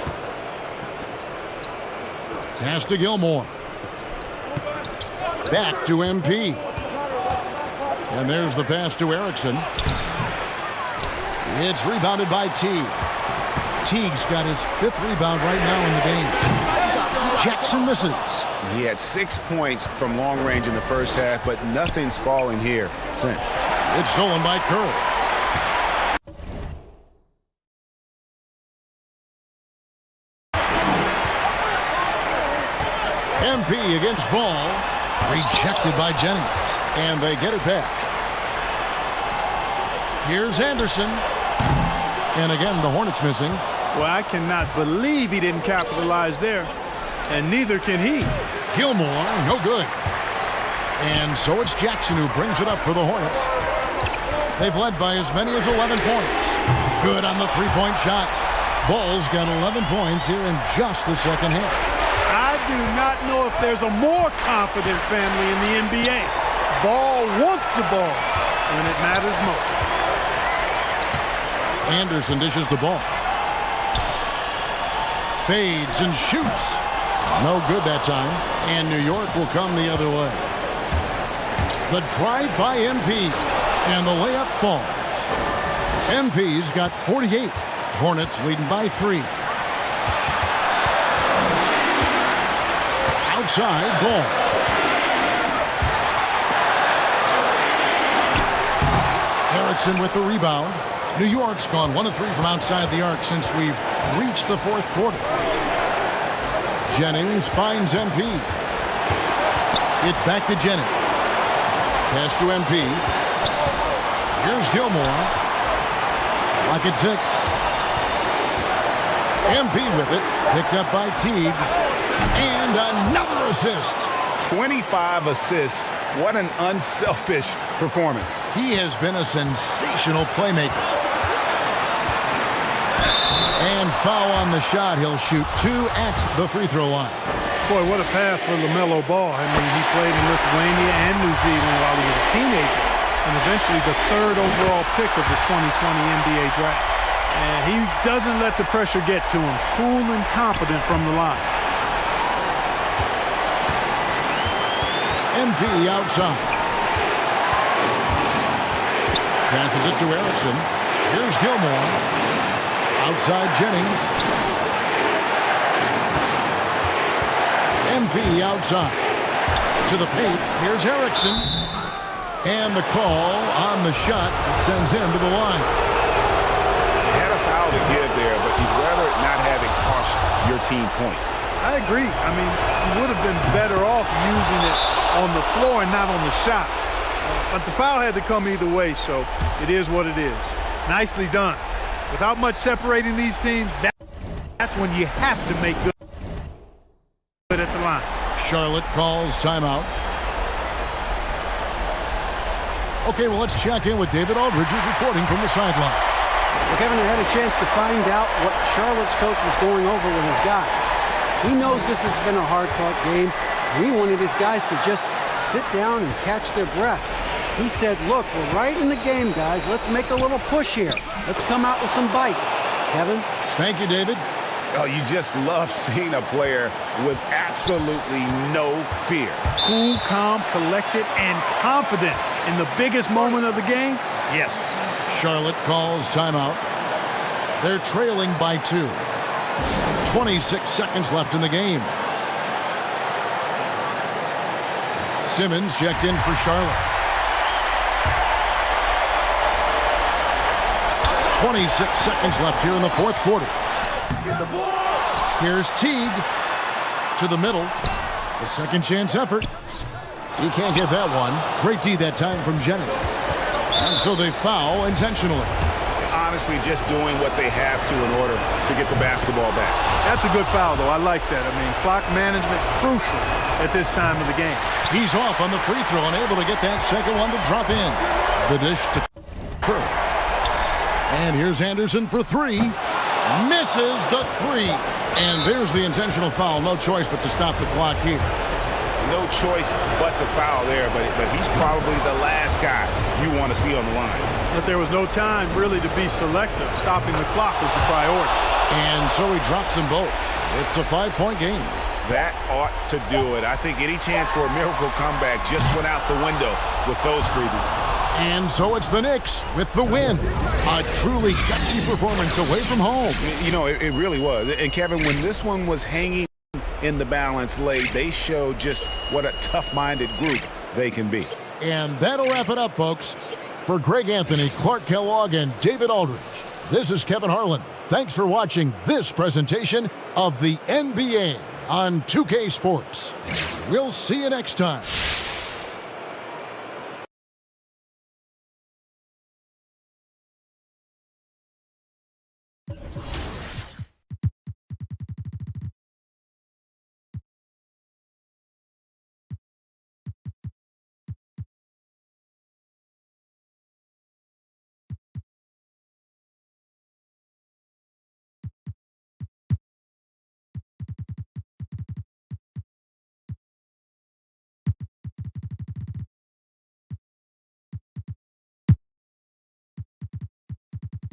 Pass to Gilmore. Back to MP. And there's the pass to Erickson. It's rebounded by Teague. Teague's got his 5th rebound right now in the game. Jackson misses. He had 6 points from long range in the first half, but nothing's fallen here since. It's stolen by Kerr. MP against Ball. Rejected by Jennings. And they get it back. Here's Anderson. And again, the Hornets missing. Well, I cannot believe he didn't capitalize there. And neither can he. Gilmore, no good. And so it's Jackson who brings it up for the Hornets. They've led by as many as 11 points. Good on the three-point shot. Ball's got 11 points here in just the second half. I do not know if there's a more confident family in the NBA. Ball wants the ball when it matters most. Anderson dishes the ball. Fades and shoots. No good that time. And New York will come the other way. The drive by MP. And the layup falls. MP's got 48. Hornets leading by 3. Outside Ball. Erickson with the rebound. New York's gone 1 of 3 from outside the arc since we've reached the fourth quarter. Jennings finds MP. It's back to Jennings. Pass to MP. Here's Gilmore. Lock at 6. MP with it. Picked up by Teague. And another assist. 25 assists. What an unselfish performance. He has been a sensational playmaker. And foul on the shot. He'll shoot 2 at the free throw line. Boy, what a path for LaMelo Ball. I mean, he played in Lithuania and New Zealand while he was a teenager, and eventually the 3rd overall pick of the 2020 NBA draft. And he doesn't let the pressure get to him. Cool and confident from the line. MP outside. Passes it to Erickson. Here's Gilmore. Outside Jennings. MP outside. To the paint. Here's Erickson. And the call on the shot that sends him to the line. Had a foul to give there, but you'd rather not have it cost your team points. I agree. I mean, you would have been better off using it on the floor and not on the shot. But the foul had to come either way, so it is what it is. Nicely done. Without much separating these teams, that's when you have to make good at the line. Charlotte calls timeout. Okay, well, let's check in with David Aldridge, who's reporting from the sideline. Well, Kevin, I had a chance to find out what Charlotte's coach was going over with his guys. He knows this has been a hard-fought game, and he wanted his guys to just sit down and catch their breath. He said, look, we're right in the game, guys. Let's make a little push here. Let's come out with some bite. Kevin? Thank you, David. Oh, you just love seeing a player with absolutely no fear. Cool, calm, collected, and confident in the biggest moment of the game? Yes. Charlotte calls timeout. They're trailing by 2. 26 seconds left in the game. Simmons checked in for Charlotte. 26 seconds left here in the fourth quarter. Here's Teague to the middle. A second chance effort. He can't get that one. Great D that time from Jennings. And so they foul intentionally. Honestly, just doing what they have to in order to get the basketball back. That's a good foul, though. I like that. I mean, clock management crucial at this time of the game. He's off on the free throw and able to get that second one to drop in. The dish to Kerr. And here's Anderson for 3. Misses the 3. And there's the intentional foul. No choice but to stop the clock here. No choice but to foul there, but he's probably the last guy you want to see on the line. But there was no time really to be selective. Stopping the clock was the priority. And so he drops them both. It's a 5-point game. That ought to do it. I think any chance for a miracle comeback just went out the window with those freebies. And so it's the Knicks with the win. A truly gutsy performance away from home. You know, it really was. And Kevin, when this one was hanging in the balance late, they showed just what a tough-minded group they can be. And that'll wrap it up, folks. For Greg Anthony, Clark Kellogg, and David Aldridge, this is Kevin Harlan. Thanks for watching this presentation of the NBA on 2K Sports. We'll see you next time.